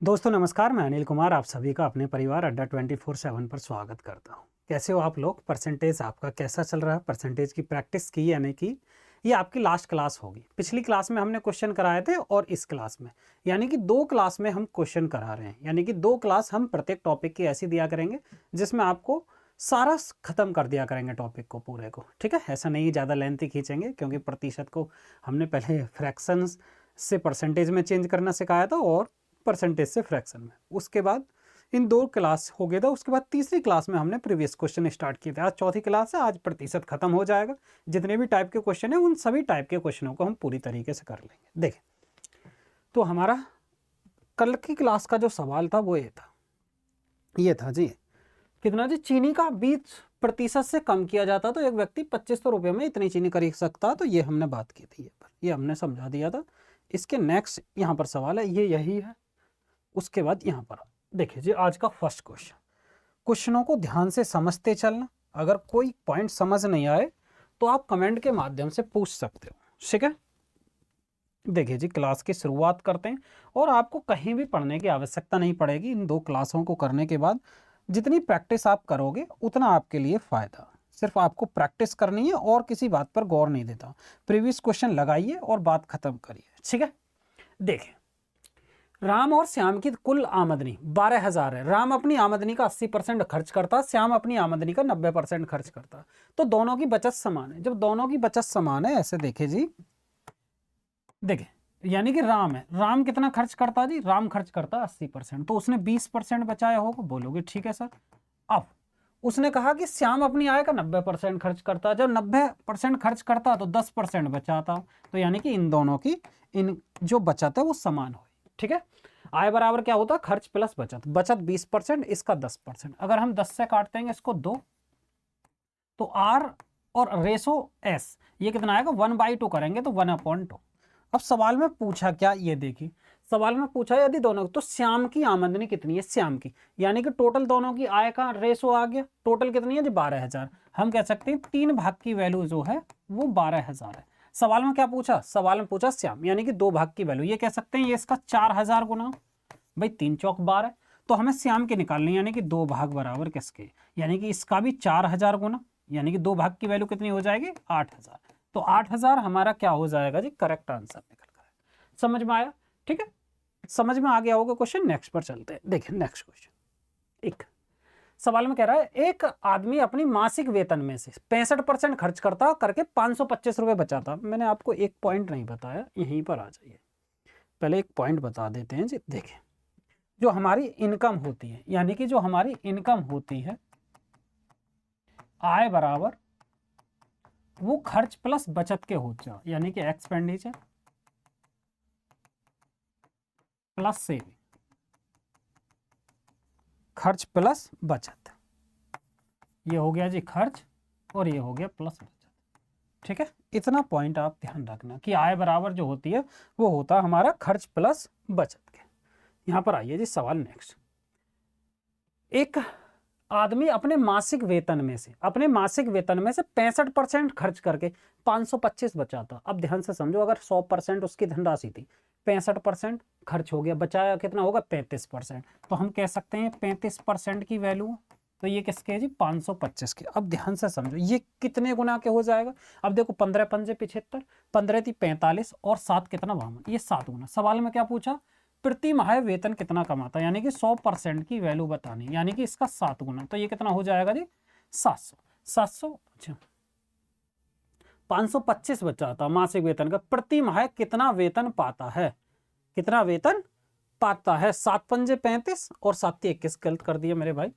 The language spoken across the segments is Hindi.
दोस्तों नमस्कार, मैं अनिल कुमार आप सभी का अपने परिवार अड्डा 24/7 पर स्वागत करता हूं। कैसे हो आप लोग? परसेंटेज आपका कैसा चल रहा है? परसेंटेज की प्रैक्टिस की या नहीं की? ये आपकी लास्ट क्लास होगी। पिछली क्लास में हमने क्वेश्चन कराए थे और इस क्लास में यानी कि 2 क्लास में हम क्वेश्चन करा रहे हैं। यानी कि 2 क्लास हम प्रत्येक टॉपिक की ऐसी दिया करेंगे जिसमें आपको सारा खत्म कर दिया करेंगे टॉपिक को पूरे को। ठीक है, ऐसा नहीं ज़्यादा लेंथी खींचेंगे क्योंकि प्रतिशत को हमने पहले फ्रैक्शंस से परसेंटेज में चेंज करना सिखाया था और परसेंटेज से फ्रैक्शन में। उसके बाद इन 2 क्लास हो गया था। उसके बाद तीसरी क्लास में हमने प्रीवियस क्वेश्चन स्टार्ट किए थे। आज चौथी क्लास है, आज प्रतिशत खत्म हो जाएगा। जितने भी टाइप के क्वेश्चन है उन सभी टाइप के क्वेश्चनों को हम पूरी तरीके से कर लेंगे। देखें तो हमारा कल की क्लास का जो सवाल था वो ये था जी, कितना जी, चीनी का 20% से कम किया जाता तो एक व्यक्ति 2500 रुपये में इतनी चीनी खरीद सकता। तो ये हमने बात की थी, ये हमने समझा दिया था। इसके नेक्स्ट यहाँ पर सवाल है, ये यही है। उसके बाद यहाँ पर देखिए जी, आज का फर्स्ट क्वेश्चन। क्वेश्चनों को ध्यान से समझते चलना। अगर कोई पॉइंट समझ नहीं आए तो आप कमेंट के माध्यम से पूछ सकते हो। ठीक है, देखिए जी, क्लास की शुरुआत करते हैं और आपको कहीं भी पढ़ने की आवश्यकता नहीं पड़ेगी। इन 2 क्लासों को करने के बाद जितनी प्रैक्टिस आप करोगे उतना आपके लिए फ़ायदा। सिर्फ आपको प्रैक्टिस करनी है और किसी बात पर गौर नहीं देता। प्रीवियस क्वेश्चन लगाइए और बात खत्म करिए। ठीक है, देखिए, राम और श्याम की कुल आमदनी 12,000 है। राम अपनी आमदनी का 80% खर्च करता, श्याम अपनी आमदनी का 90% खर्च करता। तो दोनों की बचत समान है। जब दोनों की बचत समान है, ऐसे देखे जी, देखे यानी कि राम है, राम कितना खर्च करता जी? राम खर्च करता 80%, तो उसने 20% बचाया होगा। बोलोगे ठीक है सर। अब उसने कहा कि श्याम अपनी आय का 90% खर्च करता। जब 90% खर्च करता तो 10% बचाता। तो यानी कि इन दोनों की इन जो बचत है वो समान हुई। ठीक है, आय बराबर क्या होता है? खर्च प्लस बचत। बचत 20%, इसका 10%। अगर हम 10 से काटते हैं इसको 2, तो आर और रेशो एस ये कितना आएगा? 1/2 करेंगे तो 1/2। अब सवाल में पूछा क्या, ये देखिए, सवाल में पूछा यदि दोनों, तो श्याम की आमदनी कितनी है? श्याम की यानी कि टोटल दोनों की आय का रेशो आ गया। टोटल कितनी है जी? 12,000। हम कह सकते हैं 3 भाग की वैल्यू जो है वो 12,000 है। सवाल में क्या पूछा? सवाल में पूछा श्याम, यानी कि 2 भाग की वैल्यू। ये कह सकते हैं ये इसका 4,000 गुना, भाई 3 चौक 12। तो हमें श्याम की निकालनी, यानी कि 2 भाग बराबर किसके? यानी कि इसका भी 4,000 गुना, यानी कि 2 भाग की वैल्यू कितनी हो जाएगी? 8,000। तो 8,000 हमारा क्या हो जाएगा जी? करेक्ट आंसर निकल कर आएगा। समझ में आया? ठीक है, समझ में आ गया होगा क्वेश्चन। नेक्स्ट पर चलते हैं। देखिए नेक्स्ट क्वेश्चन, एक सवाल में कह रहा है एक आदमी अपनी मासिक वेतन में से 65% खर्च करता करके 525 रुपये बचाता। मैंने आपको एक पॉइंट नहीं बताया, यहीं पर आ जाइए। पहले एक पॉइंट बता देते हैं जी। देखिए, जो हमारी इनकम होती है, यानी कि जो हमारी इनकम होती है, आय बराबर वो खर्च प्लस बचत के हो जाए, यानी कि एक्सपेंडिचर प्लस सेविंग, खर्च प्लस बचत। ये हो गया जी खर्च और ये हो गया प्लस बचत। ठीक है, इतना पॉइंट आप ध्यान रखना कि आय बराबर जो होती है वो होता है हमारा खर्च प्लस बचत के। यहां पर आइए जी, सवाल नेक्स्ट। एक आदमी अपने मासिक वेतन में से 65% खर्च करके 525 बचाता। अब ध्यान से समझो, अगर 100% उसकी धनराशि थी, 65% खर्च हो गया, बचाया कितना होगा? 35%। तो हम कह सकते हैं 35% की वैल्यू, तो ये किसके है जी? 525 के। अब ध्यान से समझो, ये कितने गुना के हो जाएगा? अब देखो, 15 पंजे 75, 15 थी 45 और 7 कितना? 52, ये 7 गुना। सवाल में क्या पूछा? प्रति माह वेतन कितना कमाता है, यानी कि 100% की वैल्यू बतानी, यानी कि इसका 7 गुना। तो ये कितना हो जाएगा जी? 700। अच्छा, 525 बचाता मासिक वेतन का, प्रति माह कितना वेतन पाता है? कितना वेतन पाता है? 7 पंजे 35 और 7 21, गलत कर दिया मेरे भाई।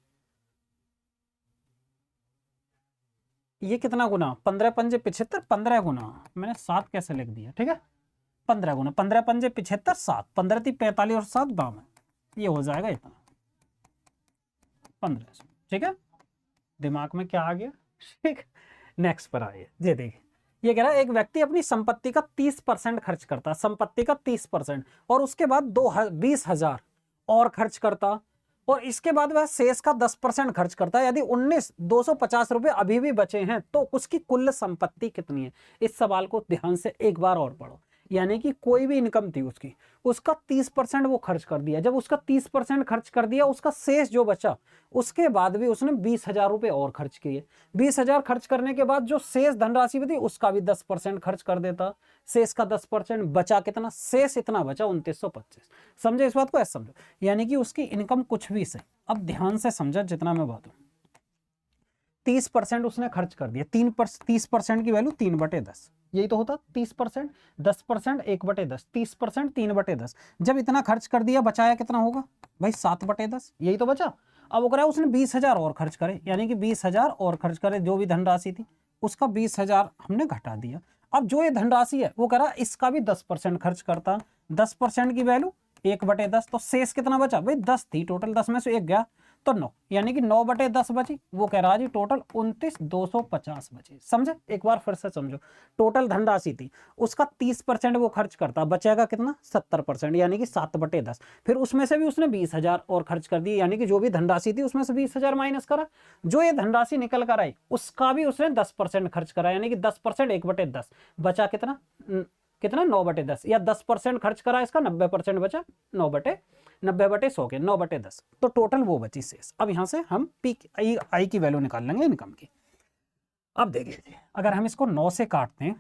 ये कितना गुना? 15 पंजे 75, 15 गुना। मैंने 7 कैसे लिख दिया? ठीक है, 15 गुना, 15 पंजे 75, 7, 15 थी 45 और 7 52, ये हो जाएगा इतना 1500। ठीक है, दिमाग में क्या आ गया? ठीक, नेक्स्ट पर आइए। ये देखिए, ये कह रहा है एक व्यक्ति अपनी संपत्ति का 30% खर्च करता, संपत्ति का 30%, और उसके बाद 20,000 और खर्च करता, और इसके बाद वह शेष का 10% खर्च करता है। यदि 19,250 रुपए अभी भी बचे हैं तो उसकी कुल संपत्ति कितनी है? इस सवाल को ध्यान से एक बार और पढ़ो। यानी कि कोई भी इनकम थी उसकी, उसका 30% वो खर्च कर दिया। जब उसका 30% खर्च कर दिया, उसका शेष जो बचा, उसके बाद भी उसने 20,000 रुपये और खर्च किए। 20,000 खर्च करने के बाद जो शेष धनराशि बची, उसका भी 10% खर्च कर देता। शेष का 10% बचा कितना? शेष इतना बचा 2925। समझे इस बात को? ऐसा समझो, यानी कि उसकी इनकम कुछ भी सही। अब ध्यान से समझा जितना मैं बात हूं। 30% उसने खर्च कर दिया। 30% की वैल्यू 3/10, यही तो होता 30%। 10% 1/10, 30% 3/10। जब इतना खर्च कर दिया, बचाया कितना होगा भाई? 7/10, यही तो बचा। अब वो करा उसने 20,000 और खर्च करे, यानी कि 20,000 और खर्च करे। जो भी धनराशि थी उसका 20,000 हमने घटा दिया। अब जो ये धनराशि है वो करा इसका भी 10% खर्च करता। 10% की वैल्यू 1/10, तो शेष कितना बचा भाई? 10 थी टोटल, 10 में से 1 गया तो 9, यानी कि 9/10 बची। वो कह रहा जी टोटल 29,250 बची। समझे? एक बार फिर से समझो, टोटल धनराशि थी, उसका 30% वो खर्च करता, बचेगा कितना? 70%, यानी कि 7/10। फिर उसमें से भी उसने 20,000 और खर्च कर दिए, यानी कि जो भी धनराशि थी उसमें से 20,000 माइनस करा। जो ये धनराशि निकल कर आई उसका भी उसने 10% खर्च करा, यानी कि 10% 1/10, बचा कितना? कितना? 9/10, या 10% खर्च करा, इसका 90% बचा। 90/100 के 9/10, तो टोटल वो बची शेष। अब यहां से हम पी आई की वैल्यू निकाल लेंगे इनकम की। अब देखिए, अगर हम इसको 9 से काटते हैं,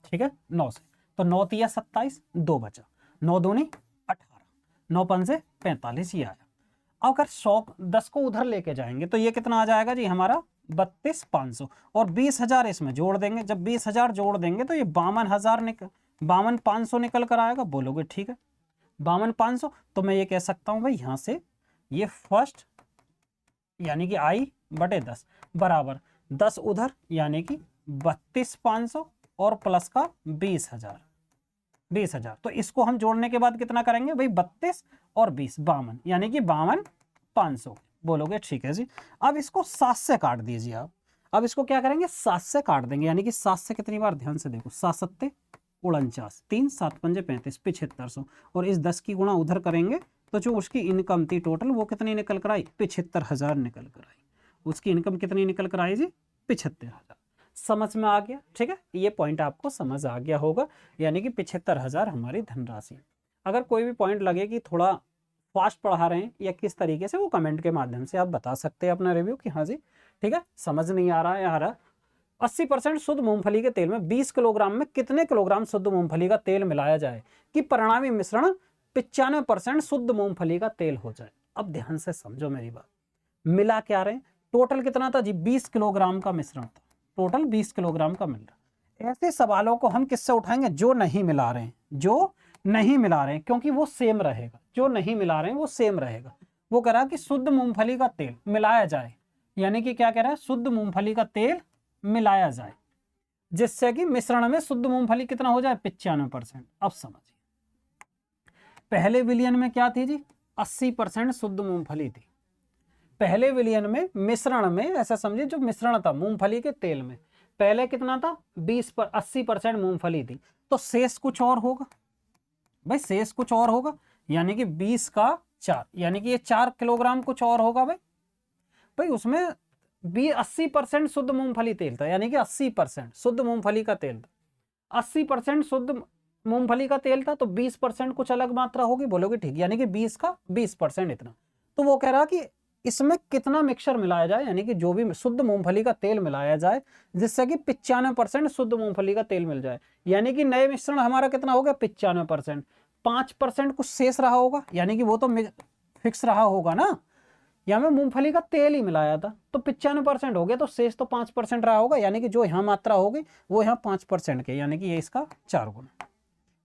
ठीक है, 9 से, तो 9 तिया 27, 2 बचा। 9 दूनी 18, 9 पंजे 45, ये आया। अब अगर 10 को उधर लेके जाएंगे तो ये कितना आ जाएगा जी हमारा? 32,500, और 20,000 इसमें जोड़ देंगे। जब 20,000 जोड़ देंगे तो ये 52,500 निकल कर आएगा। बोलोगे ठीक है, 52,500, तो मैं ये कह सकता हूं भाई यहां से ये फर्स्ट, यानी कि I/10 बराबर 10 उधर, यानी कि 32,500 और प्लस का 20,000। तो इसको हम जोड़ने के बाद कितना करेंगे भाई? 32 और 20, 52, यानी कि 52,500। बोलोगे ठीक है जी। अब इसको 7 से काट दीजिए आप। अब इसको क्या करेंगे? 7 से काट देंगे, यानी कि 7 से कितनी बार? ध्यान से देखो, 7 सत्ते 49, 3 7 पंजे 35, 7500, और इस 10 की गुणा उधर करेंगे तो जो उसकी इनकम थी टोटल वो कितनी निकल कर आई? 75,000 निकल कर आई। उसकी इनकम कितनी निकल कर आई जी? 75,000। समझ में आ गया? ठीक है, ये पॉइंट आपको समझ आ गया होगा, यानी कि 75,000 हमारी धनराशि। अगर कोई भी पॉइंट लगे कि थोड़ा फास्ट पढ़ा रहे हैं या किस तरीके से, वो कमेंट के माध्यम से आप बता सकते हैं अपना रिव्यू कि हाँ जी ठीक है समझ नहीं आ रहा है, आ रहा। 80% शुद्ध मूंगफली के तेल में 20 किलोग्राम में कितने किलोग्राम शुद्ध मूंगफली का तेल मिलाया जाए कि परिणामी मिश्रण 95% शुद्ध मूंगफली का तेल हो जाए? अब ध्यान से समझो मेरी बात, मिला क्या रहे? टोटल कितना था जी? 20 किलोग्राम का मिश्रण था, टोटल 20 किलोग्राम का मिल रहा। ऐसे सवालों को हम किससे उठाएंगे? जो नहीं मिला रहे हैं, जो नहीं मिला रहे हैं, क्योंकि वो सेम रहेगा। जो नहीं मिला रहे हैं वो सेम रहेगा। वो कह रहा है कि शुद्ध मूंगफली का तेल मिलाया जाए, यानी कि क्या कह रहा है? शुद्ध मूंगफली का तेल मिलाया जाए, जिससे कि मिश्रण में शुद्ध मूंगफली कितना हो जाए? 95%। अब समझिए, पहले विलियन में क्या थी जी? 80% शुद्ध मूंगफली थी। पहले विलियन में मिश्रण में, ऐसा समझिए जो मिश्रण था मूंगफली के तेल में, पहले कितना था? 80% मूंगफली थी, तो शेष कुछ और होगा भाई, शेष कुछ और होगा, यानी कि 20 का 4, यानी कि ये 4 किलोग्राम कुछ और होगा भाई उसमें 80% शुद्ध मूंगफली तेल था, यानी कि 80% शुद्ध मूंगफली का तेल था। 80% शुद्ध मूंगफली का तेल था, तो 20% कुछ अलग मात्रा होगी। बोलोगे ठीक, यानी कि 20 का 20% इतना। तो वो कह रहा कि इसमें कितना मिक्सचर मिलाया जाए, यानी कि जो भी शुद्ध मूंगफली का तेल मिलाया जाए, जिससे कि 95% शुद्ध मूंगफली का तेल मिल जाए, यानी कि नए मिश्रण हमारा कितना हो गया? 95%। 5% कुछ शेष रहा होगा, यानी कि वो तो फिक्स रहा होगा ना, या में मूंगफली का तेल ही मिलाया था, तो 95% हो गया, तो शेष तो 5% रहा होगा, यानी कि जो यहाँ मात्रा होगी वो यहाँ 5% के, यानी कि ये इसका 4 गुना।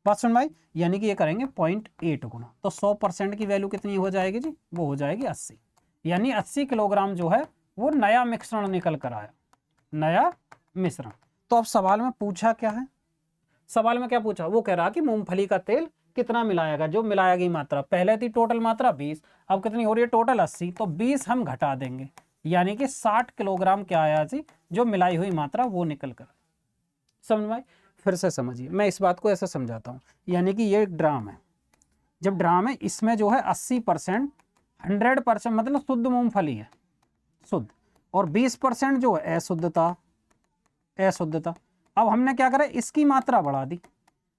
बात सुन भाई, यानी कि ये करेंगे 0.8 गुना, तो 100% की वैल्यू कितनी हो जाएगी जी? वो हो जाएगी 80, यानी 80 किलोग्राम जो है वो नया मिश्रण निकल कर आया, नया मिश्रण। तो अब सवाल में पूछा क्या है? सवाल में क्या पूछा? वो कह रहा कि मूंगफली का तेल कितना मिलाएगा? जो मिलाया गई मात्रा पहले थी टोटल मात्रा 20, अब कितनी हो रही है? टोटल 80, तो 20 हम घटा देंगे, यानी कि 60 किलोग्राम क्या आया जी? जो मिलाई हुई मात्रा वो निकल कर। समझ में? फिर से समझिए, मैं इस बात को ऐसे समझाता हूँ, यानी कि ये ड्राम है। जब ड्राम है, इसमें जो है 80% 100% मतलब शुद्ध मूंगफली है, शुद्ध, और 20% जो है अशुद्धता। अब हमने क्या करा, इसकी मात्रा बढ़ा दी।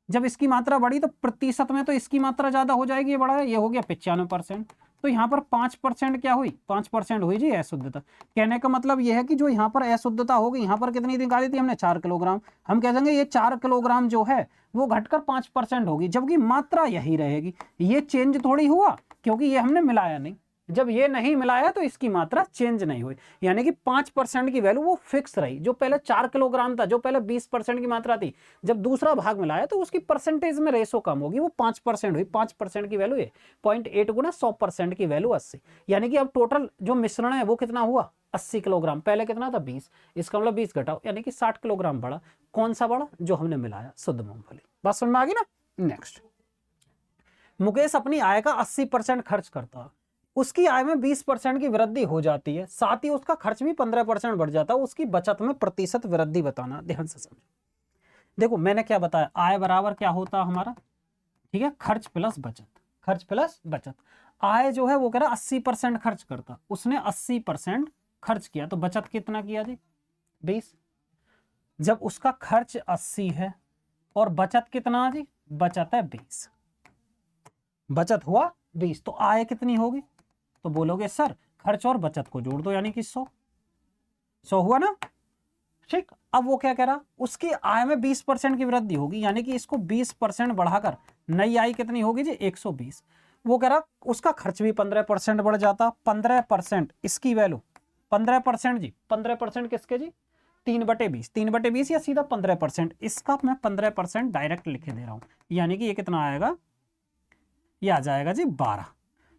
जब इसकी मात्रा बढ़ी तो प्रतिशत में तो इसकी मात्रा ज्यादा हो जाएगी, ये बढ़ा है, ये हो गया 95%। तो यहाँ पर 5% क्या हुई, 5% हुई जी अशुद्धता। कहने का मतलब ये है कि जो यहाँ पर अशुद्धता होगी, यहाँ पर कितनी निकाली थी हमने, 4 किलोग्राम। हम कह देंगे ये 4 किलोग्राम जो है वो घटकर 5% होगी, जबकि मात्रा यही रहेगी। ये चेंज थोड़ी हुआ, क्योंकि ये हमने मिलाया नहीं। जब ये नहीं मिलाया तो इसकी मात्रा चेंज नहीं हुई, यानी कि 5% की वैल्यू वो फिक्स रही। जो पहले 4 किलोग्राम था, जो पहले 20% की मात्रा थी, जब दूसरा भाग मिलाया तो उसकी परसेंटेज में रेशो कम होगी, वो 5% हुई। 5% की वैल्यू है 0.8 गुना 100% की वैल्यू 80, यानी कि अब टोटल जो मिश्रण है वो कितना हुआ, 80 किलोग्राम। पहले कितना था, 20। इसका मतलब 20 घटाओ, यानी कि 60 किलोग्राम बढ़ा। कौन सा बढ़ा, जो हमने मिलाया, शुद्ध मूंगफली। बात समझ में आ गई ना। नेक्स्ट, मुकेश अपनी आय का 80% खर्च करता, उसकी आय में 20% की वृद्धि हो जाती है, साथ ही उसका खर्च भी 15% बढ़ जाता है। उसकी बचत में प्रतिशत वृद्धि बताना, ध्यान से समझो। देखो मैंने क्या बताया, आय बराबर क्या होता हमारा, ठीक है, खर्च प्लस बचत, खर्च प्लस बचत। आय जो है वो कह रहा 80% खर्च करता, उसने 80% खर्च किया, तो बचत कितना किया जी, 20। जब उसका खर्च 80 है और बचत कितना जी, बचत है 20, बचत हुआ 20, तो आय कितनी होगी, तो बोलोगे सर खर्च और बचत को जोड़ दो, यानी कि 100 हुआ ना। ठीक, अब वो क्या कह रहा, उसकी आय में 20% की वृद्धि होगी, यानी कि इसको 20% बढ़ाकर नई आय कितनी होगी जी, 120। वो कह रहा उसका खर्च भी 15% बढ़ जाता, 15% इसकी वैल्यू 15% जी, 15% किसके जी, 3/20, 3/20 या सीधा 15%। इसका मैं 15% डायरेक्ट लिखे दे रहा हूं, यानी कि ये कितना आएगा, ये आ जाएगा जी 12।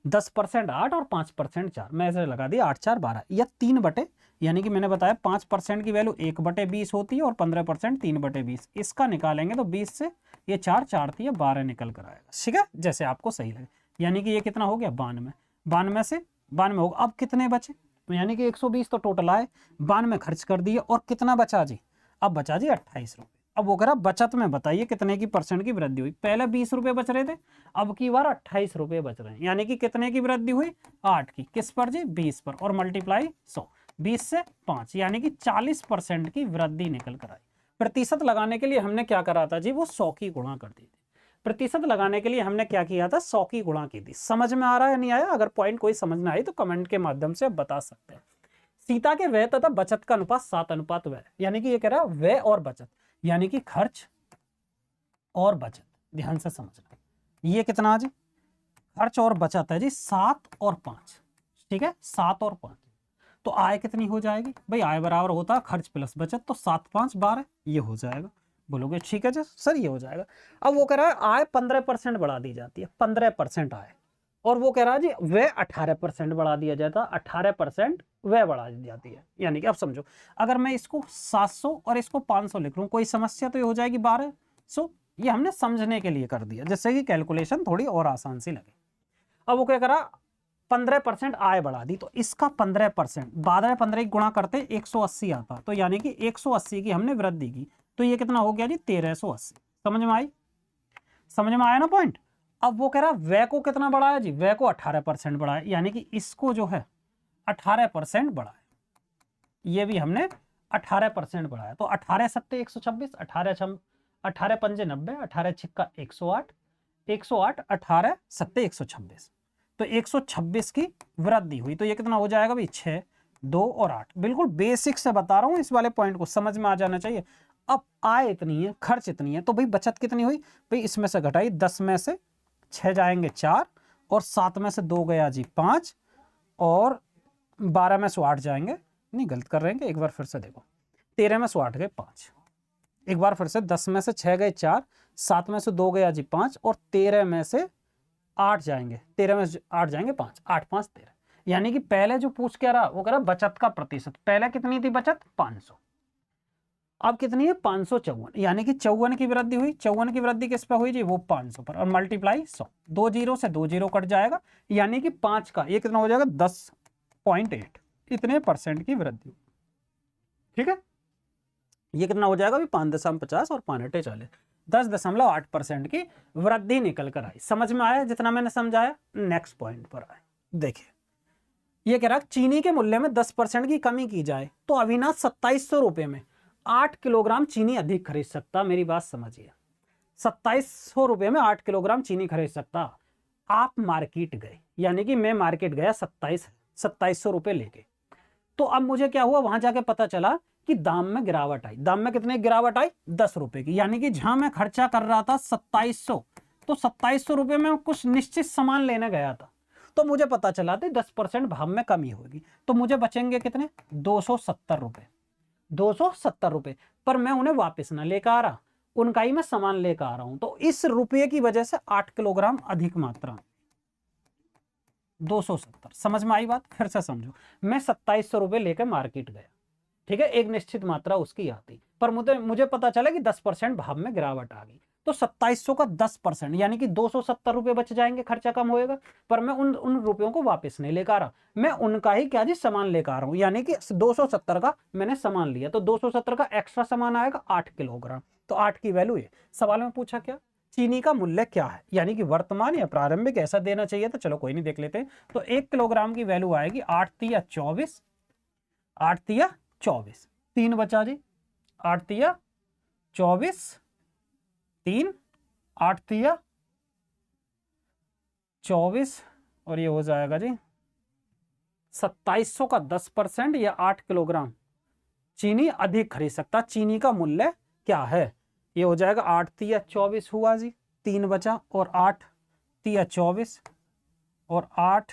10% 8 और 5% 4, मैं ऐसे लगा दिया 8 4 12, या 3 यानी कि मैंने बताया 5% की वैल्यू 1/20 होती है और 15% 3/20। इसका निकालेंगे तो 20 से ये 4 4 थी, 12 निकल कर आएगा। ठीक है, जैसे आपको सही लगे। यानी कि ये कितना हो गया, 92। 92 से 92 होगा। अब कितने बचे, तो यानी कि 120 तो टोटल आए, 92 खर्च कर दिए, और कितना बचा जी, अब बचा जी 28 रुपये। अब वो कह रहा बचत में बताइए कितने की परसेंट की वृद्धि हुई। पहले 20 रुपये बच रहे थे, अब की बार 28 रुपये बच रहे हैं, यानी कि कितने की वृद्धि हुई, 8 की। किस पर जी, 20 पर, और मल्टीप्लाई 100, 20 से 5, यानी कि 40% की वृद्धि निकल कर आई। प्रतिशत लगाने के लिए हमने क्या करा था जी, वो 100 की गुणा कर दी थी। प्रतिशत लगाने के लिए हमने क्या किया था, 100 की गुणा की थी। समझ में आ रहा है नहीं आया, अगर पॉइंट कोई समझ में आई तो कमेंट के माध्यम से आप बता सकते हैं। सीता के व्यय तथा बचत का अनुपात 7:व्यय, यानी कि ये कह रहा है व्यय और बचत, यानी कि खर्च और बचत। ध्यान से समझना, ये कितना जी, खर्च और बचत है जी 7 और 5। ठीक है, 7 और 5। तो आय कितनी हो जाएगी भाई, आय बराबर होता है खर्च प्लस बचत, तो 7 5 12, ये हो जाएगा। बोलोगे ठीक है जी सर, ये हो जाएगा। अब वो कह रहा है आय 15% बढ़ा दी जाती है, 15% आय, और वो कह रहा है जी व्यय 18% बढ़ा दिया जाता, 18% व्यय बढ़ा दी जाती है। यानी कि अब समझो, अगर मैं इसको 700 और इसको 500 लिख लूं, कोई समस्या तो ये हो जाएगी 1200। ये हमने समझने के लिए कर दिया, जिससे कि कैलकुलेशन थोड़ी और आसान सी लगे। अब वो क्या करा, 15% आय बढ़ा दी, तो इसका 15%, 12 15 गुणा करते 180 आता, तो यानी कि 180 की हमने वृद्धि की, तो ये कितना हो गया जी, 1380। समझ में आई, समझ में आया ना पॉइंट। अब वो कह रहा व्यय को कितना बढ़ाया जी, व्यय को 18% बढ़ाया, यानी कि इसको जो है 18% बढ़ाया, ये भी हमने 18% बढ़ाया। तो 18 सत्ते 126, 18 पंजे 90, 18 छिक्का 108, 108 18 सत्ते 126, तो 126 की वृद्धि हुई। तो ये कितना हो जाएगा भाई, 6 2 और 8। बिल्कुल बेसिक से बता रहा हूं, इस वाले पॉइंट को समझ में आ जाना चाहिए। अब आय इतनी है, खर्च इतनी है, तो भाई बचत कितनी हुई, भाई इसमें से घटाई, 10 में से 6 जाएंगे 4, और 7 में से 2 गया जी 5, और 12 में से 8 जाएंगे, नहीं गलत कर रहे हैं, एक बार फिर से देखो, 13 में से 8 गए 5, एक बार फिर से 10 में से 6 गए 4, 7 में से 2 गया जी 5, और 13 में से 8 जाएंगे, 13 में से 8 जाएंगे 5, 8 5 13। यानी कि पहले जो पूछ के रहा वो कह रहा बचत का प्रतिशत, पहले कितनी थी बचत, 500, अब कितनी है 554, यानी कि 54 की वृद्धि हुई। 54 की वृद्धि किस पर हुई जी, वो 500 पर, और मल्टीप्लाई 100, 2 जीरो से 2 जीरो कट जाएगा, यानी कि 5 का ये कितना हो जाएगा, 10.8, इतने परसेंट की वृद्धि। ठीक है, ये कितना हो जाएगा, 5.50 और 5.40, 10.8% की वृद्धि निकल कर आई। समझ में आया जितना मैंने समझाया। नेक्स्ट पॉइंट पर आए, देखिए ये कह रहा चीनी के मूल्य में 10% की कमी की जाए तो अविनाश 2700 रुपए में 8 किलोग्राम चीनी अधिक खरीद सकता। मेरी बात समझिए, 2700 रुपये में 8 किलोग्राम चीनी खरीद सकता। आप मार्केट गए, यानी कि मैं मार्केट गया 2700 रुपये लेके। तो अब मुझे क्या हुआ, वहां जाके पता चला कि दाम में गिरावट आई। दाम में कितने गिरावट आई? 10 रुपए की। यानी कि जहां मैं खर्चा कर रहा था 2700, तो 2700 रुपये में कुछ निश्चित सामान लेने गया था, तो मुझे पता चला था 10% भाव में कमी होगी, तो मुझे बचेंगे कितने? 270 रुपये। 270 रुपये पर मैं उन्हें वापस ना लेकर आ रहा, उनका ही मैं सामान लेकर आ रहा हूं, तो इस रुपये की वजह से 8 किलोग्राम अधिक मात्रा, 270। समझ में आई बात? फिर से समझो, मैं 2700 रुपये लेकर मार्केट गया, ठीक है, एक निश्चित मात्रा उसकी आती, पर मुझे पता चला कि 10% भाव में गिरावट आ गई, तो 2700 का 10% यानी कि 270 रुपये बच जाएंगे, खर्चा कम होएगा। पर मैं उन रुपयों को वापस नहीं लेकर आ रहा, मैं उनका ही क्या जी सामान लेकर आ रहा हूं, यानी कि 270 का मैंने सामान लिया, तो 270 का एक्स्ट्रा सामान आएगा 8 किलोग्राम, तो 8 की वैल्यू है। सवाल में पूछा क्या? चीनी का मूल्य क्या है, यानी कि वर्तमान या प्रारंभिक, ऐसा देना चाहिए, तो चलो कोई नहीं, देख लेते हैं। तो 1 किलोग्राम की वैल्यू आएगी 8 तिया 24, 8 तिया 24, 3 बचा जी, 8 तिया 24, 3, 8 तिया 24, और ये हो जाएगा जी 2700 का 10% या 8 किलोग्राम चीनी अधिक खरीद सकता। चीनी का मूल्य क्या है? ये हो जाएगा 8 तिया 24 हुआ जी, 3 बचा, और 8 तिया 24 और 8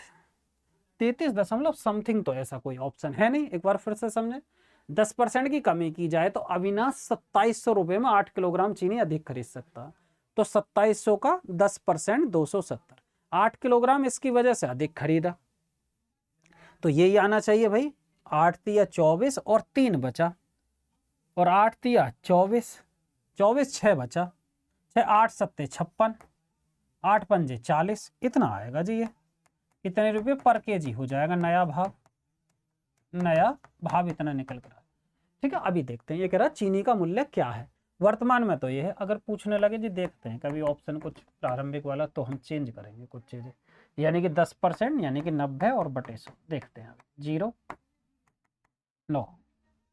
33 दशमलव समथिंग, तो ऐसा कोई ऑप्शन है नहीं। एक बार फिर से समझे, 10% की कमी की जाए तो अविनाश 2700 रुपये में 8 किलोग्राम चीनी अधिक खरीद सकता, तो 2700 का 10% 270, 8 किलोग्राम इसकी वजह से अधिक खरीदा, तो यही आना चाहिए भाई। 8 तिया 24 और 3 बचा, और 8 तिया 24, 24 6 बचा, 6 8 सत्ते 56, 8 पंजे 40, इतना आएगा जी। ये कितने रुपये पर केजी हो जाएगा? नया भाव इतना निकल कर। ठीक है, अभी देखते हैं ये कह रहा चीनी का मूल्य क्या है वर्तमान में, तो ये है। अगर पूछने लगे जी, देखते हैं कभी ऑप्शन कुछ प्रारंभिक वाला, तो हम चेंज करेंगे कुछ चीजें, यानी कि 10% यानी कि 90 और बटे 100, देखते हैं। 0 9,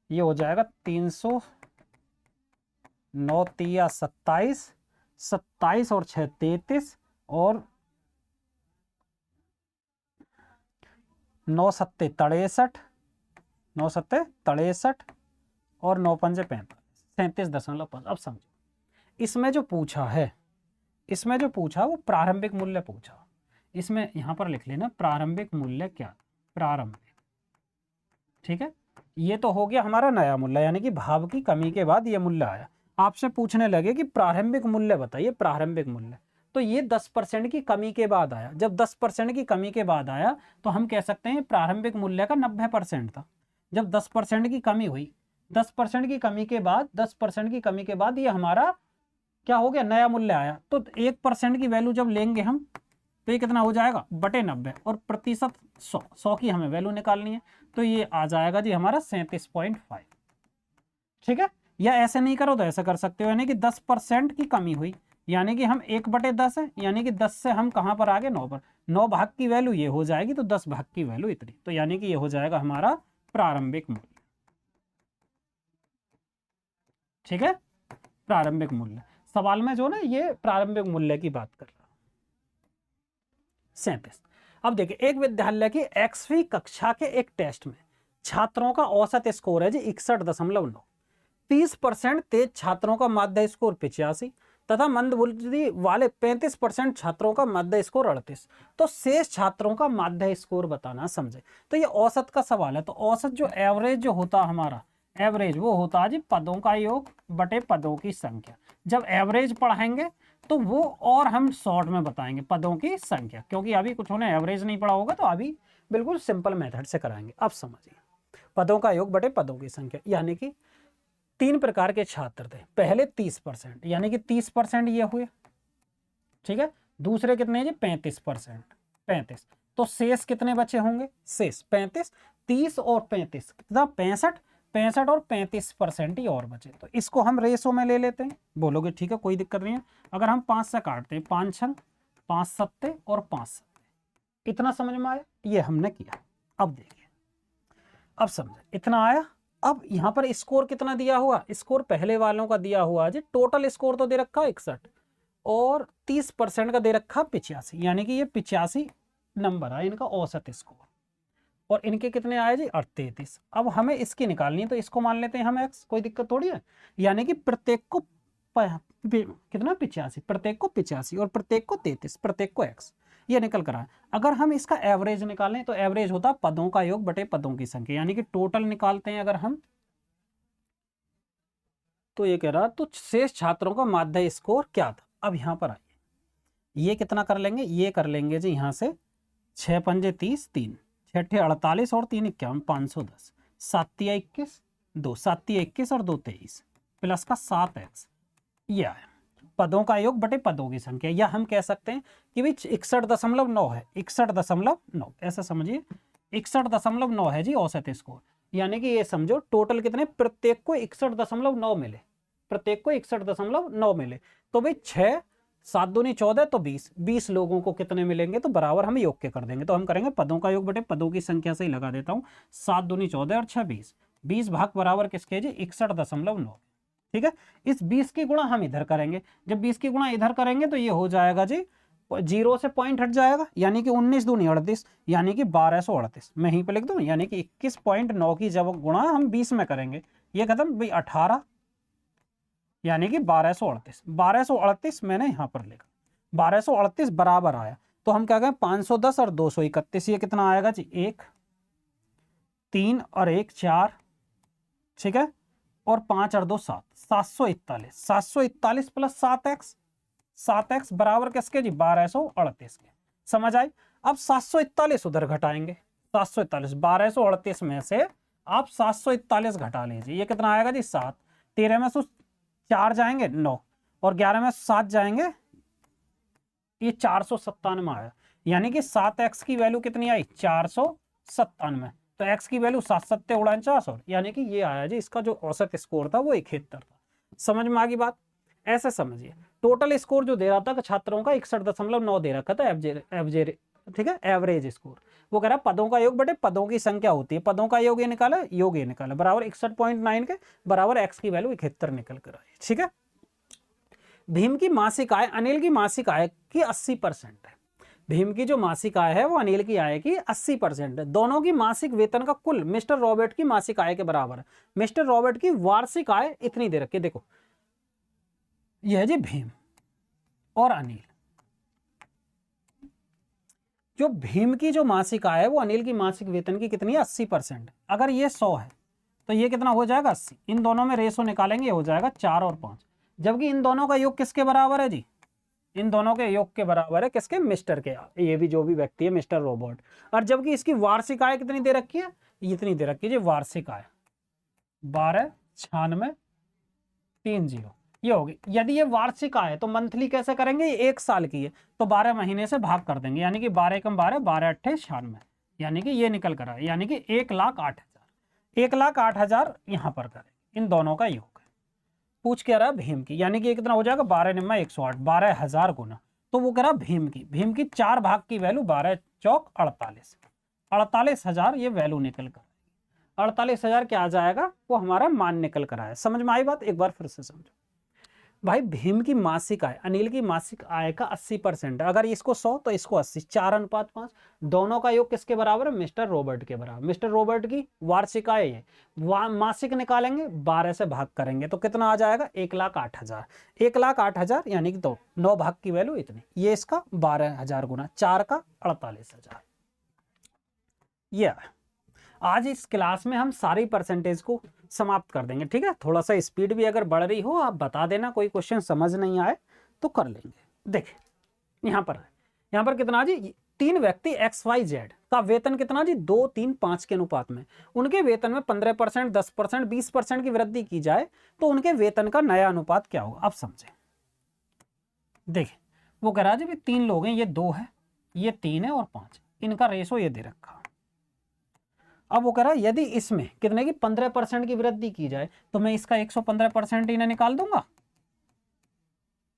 ये हो जाएगा 300, 9 तिया 27, 27 और 6 33, और 9 सत्ते 63, 9 सत्ते 63, और 9 पंजे 45, 37.5। अब समझो, इसमें जो पूछा है, इसमें जो पूछा वो प्रारंभिक मूल्य पूछा। इसमें यहां पर लिख लेना प्रारंभिक मूल्य क्या, प्रारंभिक, ठीक है। ये तो हो गया हमारा नया मूल्य, यानी कि भाव की कमी के बाद ये मूल्य आया। आपसे पूछने लगे कि प्रारंभिक मूल्य बताइए, प्रारंभिक मूल्य, तो ये 10% की कमी के बाद आया। जब 10% की कमी के बाद आया तो हम कह सकते हैं प्रारंभिक मूल्य का 90% था। जब 10% की कमी हुई, 10% की कमी के बाद, 10% की कमी के बाद ये हमारा क्या हो गया, नया मूल्य आया। तो 1% की वैल्यू जब लेंगे हम, तो ये कितना हो जाएगा, बटे 90, और प्रतिशत 100 की हमें वैल्यू निकालनी है, तो ये आ जाएगा जी हमारा 37.5। ठीक है, या ऐसे नहीं करो तो ऐसा कर सकते हो, यानी कि 10% की कमी हुई, यानी कि हम 1/10 है, यानी कि 10 से हम कहां पर आ गए, 9 पर। 9 भाग की वैल्यू ये हो जाएगी, तो 10 भाग की वैल्यू इतनी, तो यानी कि ये हो जाएगा हमारा प्रारंभिक मूल्य। ठीक है, प्रारंभिक मूल्य सवाल में जो ना ये प्रारंभिक मूल्य की बात कर रहा हूं। 37। अब देखिए, एक विद्यालय की 8वीं कक्षा के एक टेस्ट में छात्रों का औसत स्कोर है जी 61.9। 30% तेज छात्रों का माध्य स्कोर 85 तथा मंद बुद्धि वाले 35% छात्रों का माध्य स्कोर 38। तो शेष छात्रों का माध्य स्कोर बताना, समझे। तो ये औसत का सवाल है, तो औसत जो एवरेज जो होता हमारा, एवरेज वो होता है जी पदों का योग बटे पदों की संख्या। जब एवरेज पढ़ाएंगे तो वो और हम शॉर्ट में बताएंगे पदों की संख्या, क्योंकि अभी कुछ उन्हें एवरेज नहीं पढ़ा होगा, तो अभी बिल्कुल सिंपल मेथड से कराएंगे। अब समझिए, पदों का योग बटे पदों की संख्या, यानी कि 3 प्रकार के छात्र थे। पहले 30%, यानी कि 30% ये हुए, ठीक है। दूसरे कितने जी 35%, 35। तो शेष कितने बचे होंगे, शेष 35, 30 और 35 कितना 65, 65 और 35% ही और बचे। तो इसको हम रेशो में ले लेते हैं, बोलोगे ठीक है कोई दिक्कत नहीं है। अगर हम 5 से काटते हैं, 5 छंग 5 सत्ते और 5 सत्ते, इतना समझ में आया, ये हमने किया। अब देखिए, अब समझे, इतना आया अब यहाँ पर स्कोर कितना दिया हुआ, स्कोर पहले वालों का दिया हुआ जी, टोटल स्कोर तो दे रखा 61 और 30% का दे रखा 85, यानी कि ये 85 नंबर आए इनका औसत स्कोर, और इनके कितने आए जी 38। अब हमें इसकी निकालनी है, तो इसको मान लेते हैं हम x, कोई दिक्कत थोड़ी है, यानी कि प्रत्येक को कितना 85, प्रत्येक को 85 और प्रत्येक को 33, प्रत्येक को x, ये निकल कर आए। अगर हम इसका एवरेज निकालें तो एवरेज होता पदों का योग बटे पदों की संख्या, यानी कि टोटल निकालते हैं अगर हम, तो ये कह रहा तो शेष छात्रों का माध्य स्कोर क्या था। अब यहाँ पर आइए, ये कितना कर लेंगे, ये कर लेंगे जी यहाँ से 6 पंजे 30, 3 6 48 और 3 51, 510, 7 21, 2 7 21 और 2 23 प्लस का 7x, ये आया पदों का योग बटे पदों की संख्या, या हम कह सकते हैं कि भाई 61.9 है, 61.9, ऐसा समझिए 61.9 है जी औसत स्कोर, यानी कि ये समझो टोटल कितने, प्रत्येक को 61.9 मिले, प्रत्येक को 61.9 मिले, तो भाई 6 7 दूनी 14 तो 20 लोगों को कितने मिलेंगे, तो बराबर हम योग के कर देंगे, तो हम करेंगे पदों का योग बटे पदों की संख्या से ही लगा देता हूँ, 7 दूनी 14 और 6 20 भाग बराबर किसके जी 61.9, ठीक है। इस 20 की गुणा हम इधर करेंगे, जब 20 की गुणा इधर करेंगे तो ये हो जाएगा जी 0 से पॉइंट हट जाएगा, यानी कि 19 दूनी 38, यानी कि 1238, मैं यहीं पे लिख दूं, यानी कि 21.9 की जब गुणा हम 20 में करेंगे, ये खत्म भाई 18, यानी कि 1238 मैंने यहां पर लिखा, 1238 बराबर आया, तो हम क्या कहें 510 और 231, ये कितना आएगा जी 1 3 और 1 4, ठीक है, और 5 और 2 7, 741 प्लस 7x बराबर किसके जी 1238 के, समझ आई। अब 741 उधर घटाएंगे, 741 1238 में से आप 741 घटा लीजिए, ये कितना आएगा जी 7, 13 में से 4 जाएंगे 9 और 11 में 7 जाएंगे, ये 497 आया, यानी कि 7x की वैल्यू कितनी आई 497, तो x की वैल्यू 7 7 49 और यानी कि ये आया जी इसका जो औसत स्कोर था वो 71 था। समझ में आ गई बात, ऐसे समझिए टोटल स्कोर जो दे रहा था छात्रों का 61.9 दे रखा था एवरेज, ठीक है, एवरेज स्कोर, वो कह रहा पदों का योग बटे पदों की संख्या होती है, पदों का योग ये निकाला, योग ये निकाला, बराबर 61.9 के बराबर x की वैल्यू 71 निकल कर आई, ठीक है। भीम की मासिक आय अनिल की मासिक आय की 80% है, भीम की जो मासिक आय है वो अनिल की आय की 80% है, दोनों की मासिक वेतन का कुल मिस्टर रॉबर्ट की मासिक आय के बराबर है, मिस्टर रॉबर्ट की वार्षिक आय इतनी दे रखी है, देखो यह है जी भीम और अनिल, जो भीम की जो मासिक आय है वो अनिल की मासिक वेतन की कितनी है 80%, अगर ये 100 है तो ये कितना हो जाएगा 80, इन दोनों में रेशो निकालेंगे हो जाएगा 4 और 5, जबकि इन दोनों का योग किसके बराबर है जी, इन दोनों के योग के बराबर है किसके, मिस्टर के, ये भी जो भी व्यक्ति है मिस्टर रॉबर्ट, और जबकि इसकी वार्षिक आय कितनी दे रखी है, इतनी दे रखी है जी वार्षिक आय 129630, ये होगी। यदि ये वार्षिक आय तो मंथली कैसे करेंगे, ये 1 साल की है तो 12 महीने से भाग कर देंगे, यानी कि 12 कम 12 12 अट्ठे 96, यानी कि ये निकल कर आए, यानी कि 1,08,000 यहाँ पर करेंगे, इन दोनों का योग है। पूछ क्या रहा भीम की, यानी कि ये कितना हो जाएगा 12 निम्मा 108, 12,000 गुना, तो वो कह रहा भीम की 4 भाग की वैल्यू 12 चौक 48, 48,000 ये वैल्यू निकल कर, 48,000 क्या आ जाएगा, वो हमारा मान निकल कर आया। समझ में आई बात, एक बार फिर से समझो भाई, भीम की मासिक आय अनिल की मासिक आय का 80% है, अगर इसको 100 तो इसको 80, 4:5, दोनों का योग किसके बराबर है, मिस्टर रॉबर्ट के बराबर, मिस्टर रॉबर्ट की वार्षिक आय है, मासिक निकालेंगे 12 से भाग करेंगे तो कितना आ जाएगा 1,08,000, 1,08,000 यानी कि तो 9 भाग की वैल्यू इतनी, ये इसका 12,000 गुना 4 का 48,000। ये आज इस क्लास में हम सारी परसेंटेज को समाप्त कर देंगे, ठीक है। थोड़ा सा स्पीड भी अगर बढ़ रही हो आप बता देना, कोई क्वेश्चन समझ नहीं आए तो कर लेंगे। देखिए यहाँ पर कितना जी, 3 व्यक्ति XYZ का वेतन कितना जी 2 3 5 के अनुपात में, उनके वेतन में 15%, 10%, 20% की वृद्धि की जाए तो उनके वेतन का नया अनुपात क्या होगा। अब समझे, देखिए वो कह रहा है जी 3 लोग हैं, ये 2 है, ये 3 है और 5, इनका रेशो ये दे रखा। अब वो कह रहा है यदि इसमें कितने की 15% की वृद्धि की जाए तो मैं इसका 115% ही ना निकाल दूंगा।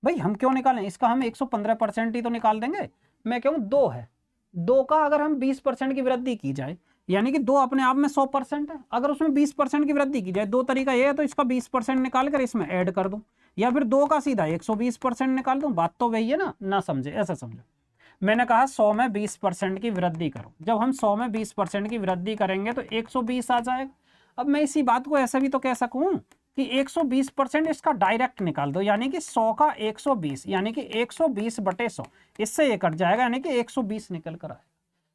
भाई हम क्यों निकालें, इसका हम 115% ही तो निकाल देंगे। मैं कहूँ 2 है, 2 का अगर हम 20% की वृद्धि की जाए यानी कि 2 अपने आप में 100% है। अगर उसमें 20% की वृद्धि की जाए, 2 तरीका ये है, तो इसका 20% निकाल कर इसमें ऐड कर दूं, या फिर 2 का सीधा 120% निकाल दूं। बात तो वही है ना समझे, ऐसा समझो। मैंने कहा 100 में 20% की वृद्धि करो। जब हम 100 में 20% की वृद्धि करेंगे तो 120 आ जाएगा। अब मैं इसी बात को ऐसा भी तो कह सकूं कि 120% इसका डायरेक्ट निकाल दो, यानी कि 100 का 120, यानी कि 120 बटे 100, इससे ये कट जाएगा, यानी कि 120 निकल कर आएगा।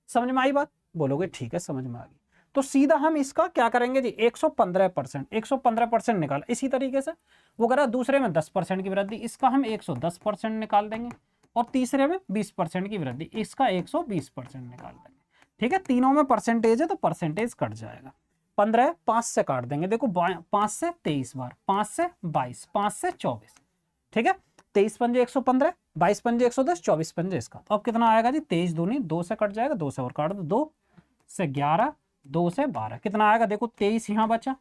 समझ में आई बात? बोलोगे ठीक है, समझ में आ गई। तो सीधा हम इसका क्या करेंगे जी, 115% निकाल। इसी तरीके से वो करा दूसरे में 10% की वृद्धि, इसका हम 110% निकाल देंगे, और तीसरे में 20% की वृद्धि, इसका 120% निकाल देंगे। ठीक है, तीनों में परसेंटेज है तो परसेंटेज कट जाएगा। 15 5 से काट देंगे, देखो 5 से 23 बार, 5 से 22, 5 से 24। ठीक है, 23 पंजे 115, 22 पंजे 110, 24 पंजे इसका। तो अब कितना आएगा जी, 23 दूनी 2 से कट जाएगा, 2 से और काट दो, 2 से 11, 2 से 12, कितना आएगा देखो, 23 यहाँ बचा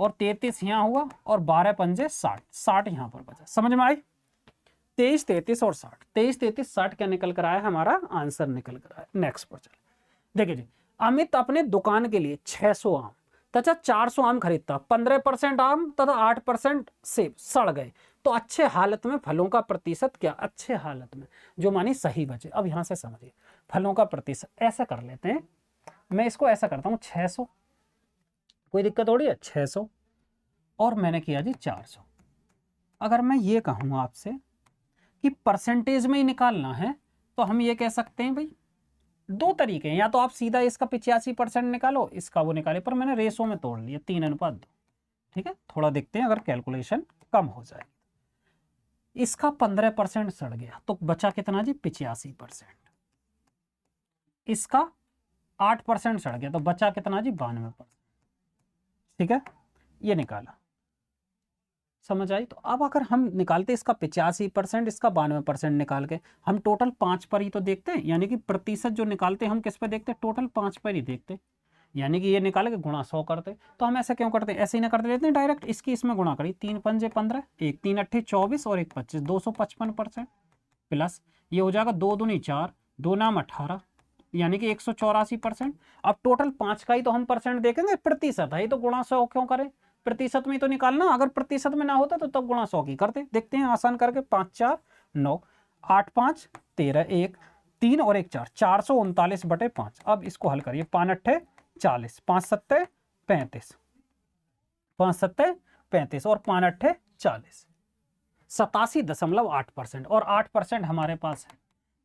और 33 यहाँ हुआ, और 12 पंजे 60, 60 यहाँ पर बचा। समझ में आई? 23 33 और 60, 23 33 60 क्या निकल कर आया, हमारा आंसर निकल कर आया। नेक्स्ट पर चले, देखिए जी, अमित अपने दुकान के लिए 600 आम तथा 400 आम खरीदता, 15% आम तथा 8% सेब सड़ गए, तो अच्छे हालत में फलों का प्रतिशत क्या? अच्छे हालत में जो मानी सही बचे। अब यहां से समझिए, फलों का प्रतिशत ऐसा कर लेते हैं, मैं इसको ऐसा करता हूं 600, कोई दिक्कत थोड़ी है, 600 और मैंने किया जी 400। अगर मैं ये कहूं आपसे कि परसेंटेज में ही निकालना है, तो हम ये कह सकते हैं भाई, 2 तरीके हैं, या तो आप सीधा इसका 85% निकालो, इसका वो निकाले, पर मैंने रेशो में तोड़ लिया 3:2। ठीक है, थोड़ा देखते हैं अगर कैलकुलेशन कम हो जाए। इसका 15% सड़ गया तो बचा कितना जी, 85%। इसका 8% सड़ गया तो बचा कितना जी, 92%। ठीक है, ये निकाला, समझ आई? तो अब अगर हम निकालते इसका 85%, इसका 92% निकाल के, हम टोटल 5 पर ही तो देखते हैं, यानी कि प्रतिशत जो निकालते हैं हम किस पर देखते हैं, टोटल 5 पर ही देखते हैं। यानी कि ये निकाले के गुणा 100 करते। तो हम ऐसे क्यों करते हैं, ऐसे ही ना करते लेते हैं डायरेक्ट, इसकी इसमें गुणा करी, 3 पंजे 15, 1 3 अट्ठे 24 और 1 25, 255% प्लस ये हो जाएगा 2 दूनी 4, 2 नाम 18, यानी कि 184%। अब टोटल 5 का ही तो हम परसेंट देखेंगे, प्रतिशत है तो गुणा 100 क्यों करें, प्रतिशत में तो निकालना, अगर प्रतिशत में ना होता तो तब गुणा 100 की करते। देखते हैं आसान करके, 5 4 9, 8 5 13, 1 3 और 1 4, 439 बटे 5। अब इसको हल करिए, 5 अट्ठे 40, 5 सत्ते 35, 5 सत्ते 35 और 5 अट्ठे 40, 87.8%, और 8% हमारे पास है।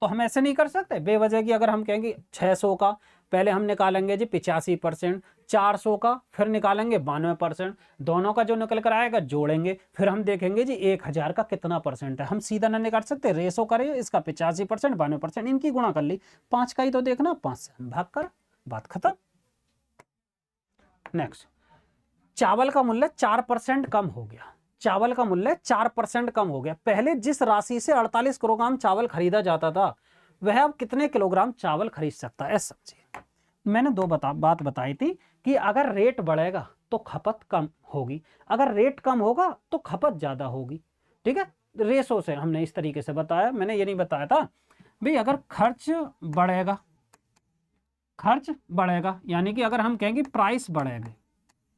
तो हम ऐसे नहीं कर सकते बेवजह की। अगर हम कहेंगे 600 का पहले हम निकालेंगे जी 85%, 400 का फिर निकालेंगे 92%, दोनों का जो निकल कर आएगा जोड़ेंगे, फिर हम देखेंगे जी 1000 का कितना परसेंट है। हम सीधा ना निकाल सकते, रेशो करें इसका 85%, 92%, इनकी गुणा कर ली, 5 का ही तो देखना, 5 से हम भाग कर, बात खत्म। नेक्स्ट, चावल का मूल्य 4% कम हो गया, चावल का मूल्य 4% कम हो गया। पहले जिस राशि से 48 किलोग्राम चावल खरीदा जाता था, वह अब कितने किलोग्राम चावल खरीद सकता है? समझिए, मैंने बात बताई थी कि अगर रेट बढ़ेगा तो खपत कम होगी, अगर रेट कम होगा तो खपत ज्यादा होगी। ठीक है, रेशो से हमने इस तरीके से बताया। मैंने ये नहीं बताया था भाई अगर खर्च बढ़ेगा यानी कि अगर हम कहेंगे प्राइस बढ़ेगी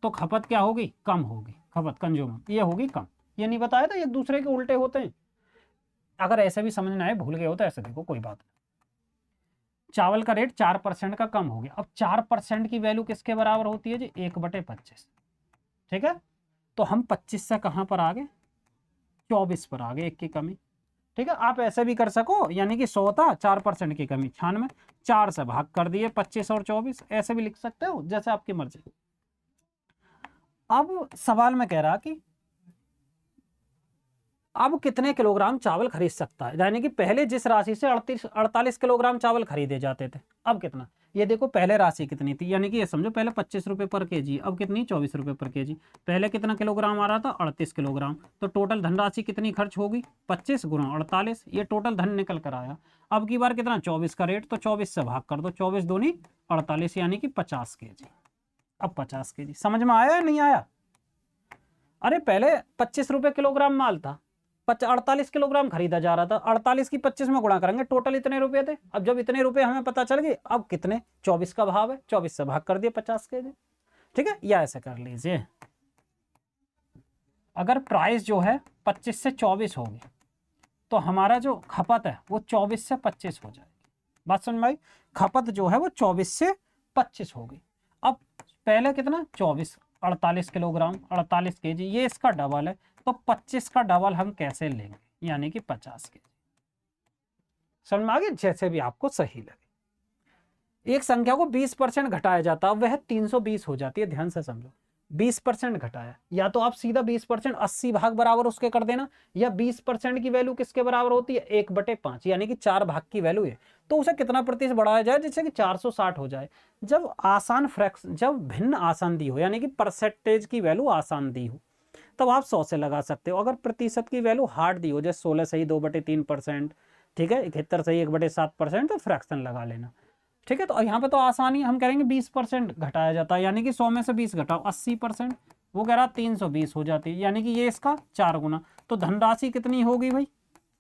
तो खपत क्या होगी, कम होगी, खपत कंज्यूमर ये होगी कम। ये नहीं बताया था, एक दूसरे के उल्टे होते हैं। अगर ऐसे भी समझना है, भूल गए हो तो ऐसे देखो, कोई बात नहीं। चावल का रेट 4% का कम हो गया। अब 4% की वैल्यू किसके बराबर होती है जी, 1/25। ठीक है, तो हम 25 से कहां पर आ गए, 24 पर आ गए, 1 की कमी। ठीक है, आप ऐसे भी कर सको, यानी कि 100 था, 4% की कमी 96, 4 से भाग कर दिए 25 और 24, ऐसे भी लिख सकते हो, जैसे आपकी मर्जी। अब सवाल में कह रहा कि अब कितने किलोग्राम चावल खरीद सकता है, यानी कि पहले जिस राशि से 48 किलोग्राम चावल खरीदे जाते थे, अब कितना। ये देखो पहले राशि कितनी थी, यानी कि ये समझो पहले 25 रुपए पर केजी, अब कितनी, 24 रुपए पर केजी। पहले कितना किलोग्राम आ रहा था, 38 किलोग्राम। तो टोटल धनराशि कितनी खर्च होगी, 25 गुणा 48, ये टोटल धन निकल कर आया। अब की बार कितना, 24 का रेट, तो 24 से भाग कर दो, 24 दूनी 48, यानी कि 50 केजी। अब 50 केजी समझ में आया या नहीं आया? अरे पहले 25 रुपए किलोग्राम माल था, 48 किलोग्राम खरीदा जा रहा था, 48 की 25 में गुणा करेंगे, टोटल इतने रुपए थे। अब जब इतने रुपए हमें पता चल गए, अब कितने 24 का भाव है, 24 से भाग कर दिए 50 के जी, ठीक है। या ऐसे कर लीजिए, अगर प्राइस जो है 25 से 24 होगी तो हमारा जो खपत है वो 24 से 25 हो जाएगी। बात समझ में आई? खपत जो है वो 24 से 25 होगी। अब पहले कितना 24, 48 किलोग्राम, 48 केजी, ये इसका डबल है, तो 25 का डबल हम कैसे लेंगे, यानी कि 50 केजी। समझ में आ गया? जैसे भी आपको सही लगे। एक संख्या को 20% घटाया जाता है, वह 320 हो जाती है। ध्यान से समझो, 20% घटाया, या तो आप सीधा 20% 80 भाग बराबर उसके कर देना, या 20% की वैल्यू किसके बराबर होती है 1/5, यानी कि 4 भाग की वैल्यू है, तो उसे कितना प्रतिशत बढ़ाया जाए जिससे कि 460 हो जाए। जब आसान फ्रैक्शन, जब भिन्न आसान दी हो, यानी कि परसेंटेज की वैल्यू आसान दी हो, तब आप 100 से लगा सकते हो। अगर प्रतिशत की वैल्यू हार्ड दी हो, जैसे 16 सही 2/3%, ठीक है, 71 सही 1/7%, तो फ्रैक्शन लगा लेना, ठीक है। तो यहाँ पे तो आसानी, हम करेंगे 20% घटाया जाता है, यानी कि 100 में से 20 घटाओ 80%, वो कह रहा 320 हो जाती है, यानी कि ये इसका 4 गुना। तो धनराशि कितनी होगी भाई,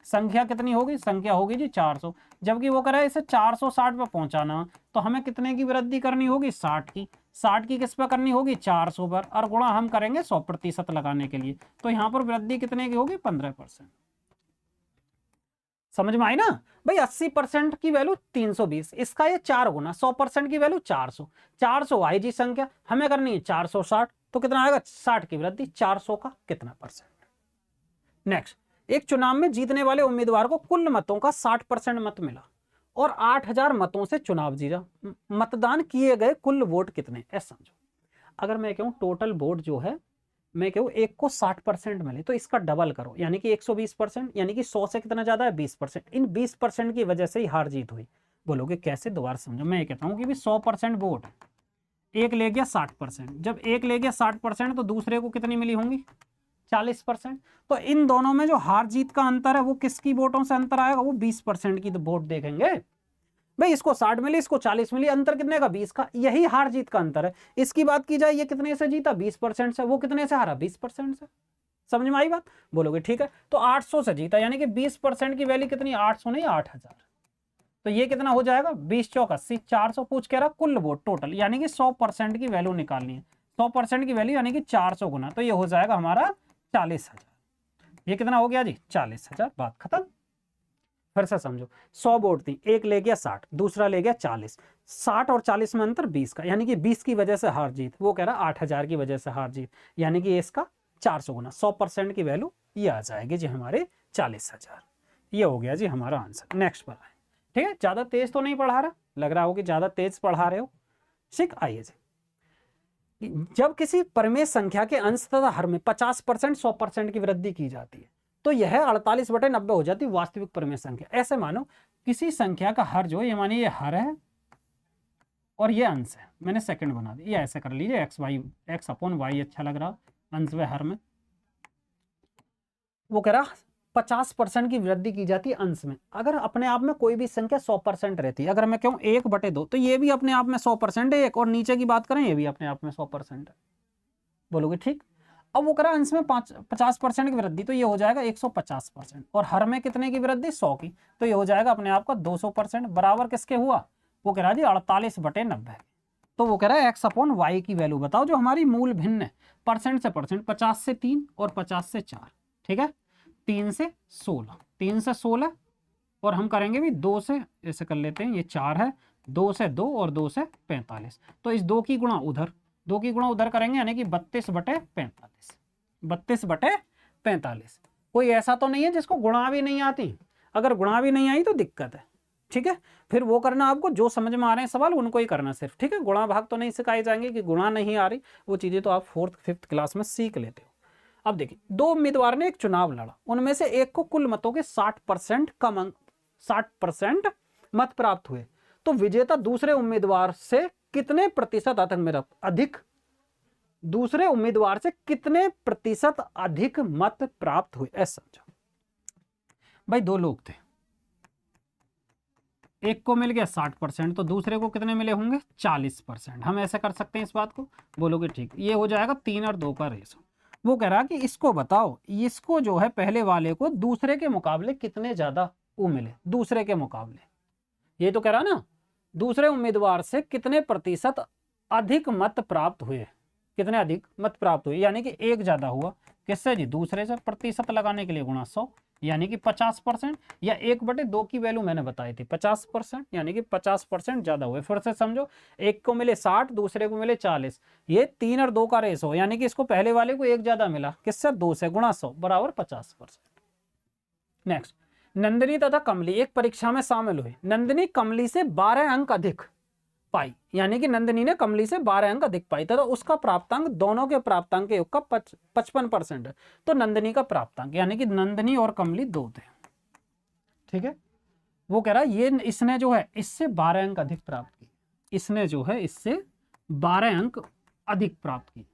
संख्या कितनी होगी, संख्या होगी जी 400। जबकि वो कह रहा है इसे 460 पे पहुंचाना, तो हमें कितने की वृद्धि करनी होगी, 60 की। 60 की किस पर करनी होगी, 400 पर, और गुणा हम करेंगे 100% लगाने के लिए, तो यहाँ पर वृद्धि कितने की होगी, 15%। समझ में आई ना भाई? 80% की वैल्यू 320, इसका ये 4 गुना, 100% की वैल्यू 400, 400 आई जी संख्या, हमें करनी है 460, तो कितना आएगा 60 की वृद्धि, 400 का कितना परसेंट। नेक्स्ट, एक चुनाव में जीतने वाले उम्मीदवार को कुल मतों का 60% मत मिला और 8000 मतों से चुनाव जीता। मतदान किए गए कुल वोट कितने, ऐसा समझो। अगर मैं कहूं टोटल वोट जो है, मैं कहूँ एक को 60% मिले, तो इसका डबल करो, यानी कि 120%, यानी कि 100 से कितना ज्यादा है 20%। इन 20% की वजह से ही हार जीत हुई। बोलोगे कैसे, दोबारा समझो। मैं ये कहता हूँ कि भी 100% वोट, एक ले गया 60%, जब एक ले गया 60%, तो दूसरे को कितनी मिली होंगी 40%। तो इन दोनों में जो हार जीत का अंतर है वो किसकी वोटों से अंतर आएगा, वो 20% की तो वोट देखेंगे भाई। इसको 60 मिली, इसको 40 मिली, अंतर कितने का 20 का, यही हार जीत का अंतर है। इसकी बात की जाए, ये कितने से जीता 20% से, वो कितने से हारा 20% से। समझ में आई बात? बोलोगे ठीक है। तो 800 से जीता, यानी कि 20% की वैल्यू कितनी, 800 नहीं 8000। तो ये कितना हो जाएगा 20 चौक 80, 400 पूछ के रहा कुल वोट टोटल, यानी कि 100% की वैल्यू निकालनी है। 100% की वैल्यू यानी कि 400 गुना, तो ये हो जाएगा हमारा 40,000। ये कितना हो गया जी 40,000। बात खत्म। फिर से समझो, 100 वोट थी, एक ले गया 60, दूसरा ले गया 40, 60 और 40 में अंतर 20 का, यानी कि 20 की वजह से हार जीत, वो कह रहा 8000 की वजह से हार जीत, यानी कि इसका 400 गुना, 100% की वैल्यू ये आ जाएगी जी हमारे 40,000। ये हो गया जी हमारा आंसर। नेक्स्ट पर आए, ठीक है। ज्यादा तेज तो नहीं पढ़ा रहा, लग रहा हो कि ज्यादा तेज पढ़ा रहे हो, ठीक। आइए जी, जब किसी परिमेय संख्या के अंश तथा हर में 50%, 100% की वृद्धि की जाती है, तो यह 48/90 हो जाती है वास्तविक परिमेय संख्या। ऐसे मानो किसी संख्या का हर जो, ये मानिए ये हर है और ये अंश है, मैंने सेकंड बना दिया, ये ऐसे कर लीजिए x/y अच्छा लग रहा, अंश व हर में। वो कह रहा 50% की वृद्धि की जाती है अंश में। अगर अपने आप में कोई भी संख्या 100% रहती है, अगर मैं कहूँ 1/2, तो ये भी अपने आप में 100% है एक, और नीचे की बात करें ये भी अपने आप में 100% है। बोलोगे ठीक। अब वो करा अंश में 50% की वृद्धि, तो ये हो जाएगा 150%, और हर में कितने की वृद्धि 100 की, तो ये हो जाएगा अपने आप का 200%। बराबर किसके हुआ, वो कह रहा जी 48/90। तो वो कह रहा है x/y की वैल्यू बताओ जो हमारी मूल भिन्न है, परसेंट से परसेंट, 50 से 3 और 50 से 4, ठीक है। 3 से 16, 3 से 16, और हम करेंगे भी 2 से, ऐसे कर लेते हैं, ये 4 है, 2 से 2 और 2 से 45, तो इस 2 की गुणा उधर, 2 की गुणा उधर करेंगे, यानी कि 32/45, 32/45। कोई ऐसा तो नहीं है जिसको गुणा भी नहीं आती, अगर गुणा भी नहीं आई तो दिक्कत है, ठीक है। फिर वो करना आपको जो समझ में आ रहे हैं सवाल उनको ही करना सिर्फ, ठीक है। गुणा भाग तो नहीं सिखाए जाएंगे कि गुणा नहीं आ रही, वो चीजें तो आप 4th 5th क्लास में सीख लेते हो। अब देखिए, 2 उम्मीदवार ने एक चुनाव लड़ा, उनमें से एक को कुल मतों के 60% मत प्राप्त हुए, तो विजेता दूसरे उम्मीदवार से कितने प्रतिशत अधिक, दूसरे उम्मीदवार से कितने प्रतिशत अधिक मत प्राप्त हुए, ऐसा समझो। भाई 2 लोग थे, एक को मिल गया 60%, तो दूसरे को कितने मिले होंगे 40%। हम ऐसे कर सकते हैं इस बात को, बोलोगे ठीक। ये हो जाएगा 3 और 2 का रेशो। वो कह रहा कि इसको बताओ, इसको जो है पहले वाले को दूसरे के मुकाबले कितने ज्यादा वो मिले, दूसरे के मुकाबले, ये तो कह रहा ना दूसरे उम्मीदवार से कितने प्रतिशत अधिक मत प्राप्त हुए, कितने अधिक मत प्राप्त हुए, यानी कि एक ज्यादा हुआ किससे जी, दूसरे से। प्रतिशत लगाने के लिए गुणा 100 यानी कि 50%, या 1/2 की वैल्यू मैंने बताई थी 50%, यानी कि 50% ज्यादा हुए। फिर से समझो, एक को मिले 60, दूसरे को मिले 40, ये 3 और 2 का रेशो, यानी कि इसको पहले वाले को एक ज्यादा मिला किससे, 2 से, गुणा 100 बराबर 50%। नेक्स्ट, नंदिनी तथा कमली एक परीक्षा में शामिल हुए, नंदिनी कमली से 12 अंक अधिक पाई, यानी कि नंदिनी ने कमली से 12 अंक अधिक पाई तथा उसका प्राप्तांक दोनों के प्राप्तांक के योग का 55% है। तो नंदिनी का प्राप्तांक, यानी कि नंदिनी और कमली 2 थे, ठीक है। वो कह रहा है ये इसने जो है इससे 12 अंक अधिक प्राप्त की, इसने जो है इससे 12 अंक अधिक प्राप्त की,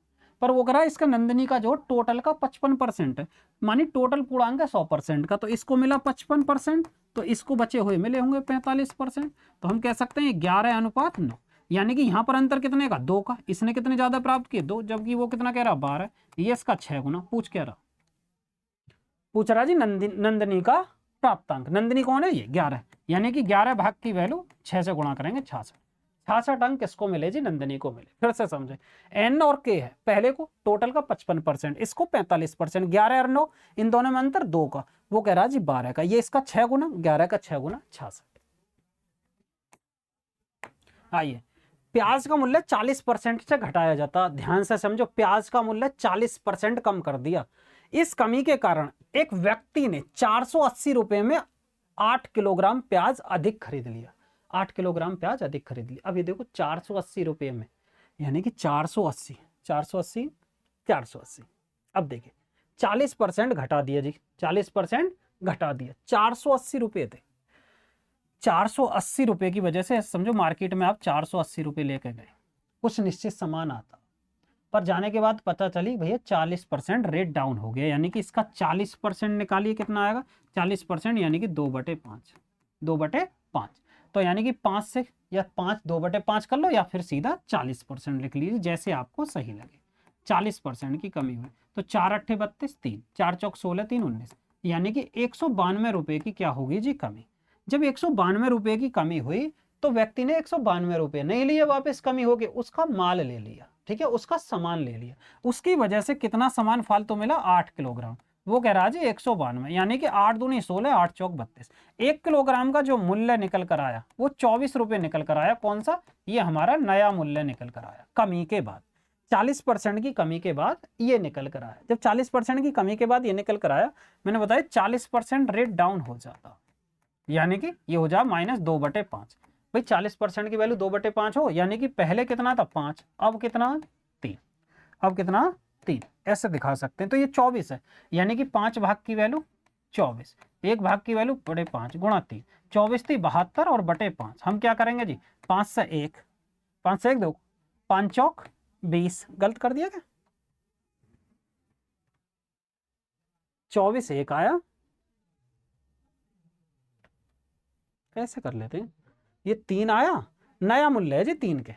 पर वो कह रहा है इसका नंदिनी का जो टोटल का 55% है, मानी टोटल पूर्णांक है 100% का, तो इसको मिला 55%, तो इसको बचे हुए मिले होंगे 45%। तो हम कह सकते हैं 11:9, यानी कि यहाँ पर अंतर कितने का, 2 का। इसने कितने ज्यादा प्राप्त किए, 2, जबकि वो कितना कह रहा 12, ये इसका 6 गुना। पूछ रहा जी नंदिनी का प्राप्तांक, नंदिनी कौन है, ये 11, यानी कि 11 भाग की वैल्यू 6 से गुणा करेंगे 66, 66 अंक किसको मिले जी, नंदिनी को मिले। फिर से समझे, एन और के है, पहले को टोटल का 55%, इसको 45%, 11 और 9 इन दोनों में अंतर 2 का, वो कह रहा जी 12 का, ये इसका 6 गुना, 11 का 6 गुना 66। आइए, प्याज का मूल्य 40% से घटाया जाता, ध्यान से समझो, प्याज का मूल्य 40% कम कर दिया। इस कमी के कारण एक व्यक्ति ने 480 रुपए में 8 किलोग्राम प्याज अधिक खरीद लिया, 8 किलोग्राम प्याज अधिक खरीद लिया। अब ये देखो 480 रुपए में, यानी कि 480, 480, 480। अब देखिए 40% घटा दिया जी, 40% घटा दिया, 480 रुपए थे, 480 रुपए की वजह से समझो मार्केट में आप 480 रुपए लेके गए, कुछ निश्चित सामान आता, पर जाने के बाद पता चली भैया 40% रेट डाउन हो गया, यानी कि इसका 40% निकालिए कितना आएगा, 40% यानी कि 2/5, 2/5, तो यानी कि 5 से, या 5 2/5 कर लो, या फिर सीधा 40% लिख लीजिए, जैसे आपको सही लगे। 40% की कमी हुई, तो 4 8 32, 3 4 चौक 16, 3 19, यानी कि 192 रुपए की क्या होगी जी, कमी। जब 192 रुपए की कमी हुई तो व्यक्ति ने 192 रुपए नहीं लिए वापस, कमी हो गई, उसका माल ले लिया, ठीक है, उसका सामान ले लिया, उसकी वजह से कितना सामान फालतू मिला, 8 किलोग्राम। वो कह रहा जी 192, यानी कि 8 दूनी 16, 8 चौक 32, 1 किलोग्राम का जो मूल्य निकल कर आया वो 24 रुपए निकल कर आया। कौन सा, ये हमारा नया मूल्य निकल कर आया, कमी के बाद, 40% की कमी के बाद ये निकल कर आया। जब 40% की कमी के बाद ये निकल कर आया, मैंने बताया 40% रेट डाउन हो जाता, यानी कि ये हो जाए -2/5। भाई 40% की वैल्यू 2/5 हो, यानी कि पहले कितना था 5, अब कितना 3, अब कितना 3, ऐसे दिखा सकते हैं। तो ये 24 है, यानी कि 5 भाग की वैल्यू 24, 1 भाग की वैल्यू /5 गुणा 3, 24 थी 72 और /5, हम क्या करेंगे जी 5 से 1, 5 से 1 दो, 5 चौक 20, गलत कर दिया क्या, 24 1 आया, कैसे कर लेते हैं, ये 3 आया, नया मूल्य है जी 3 के,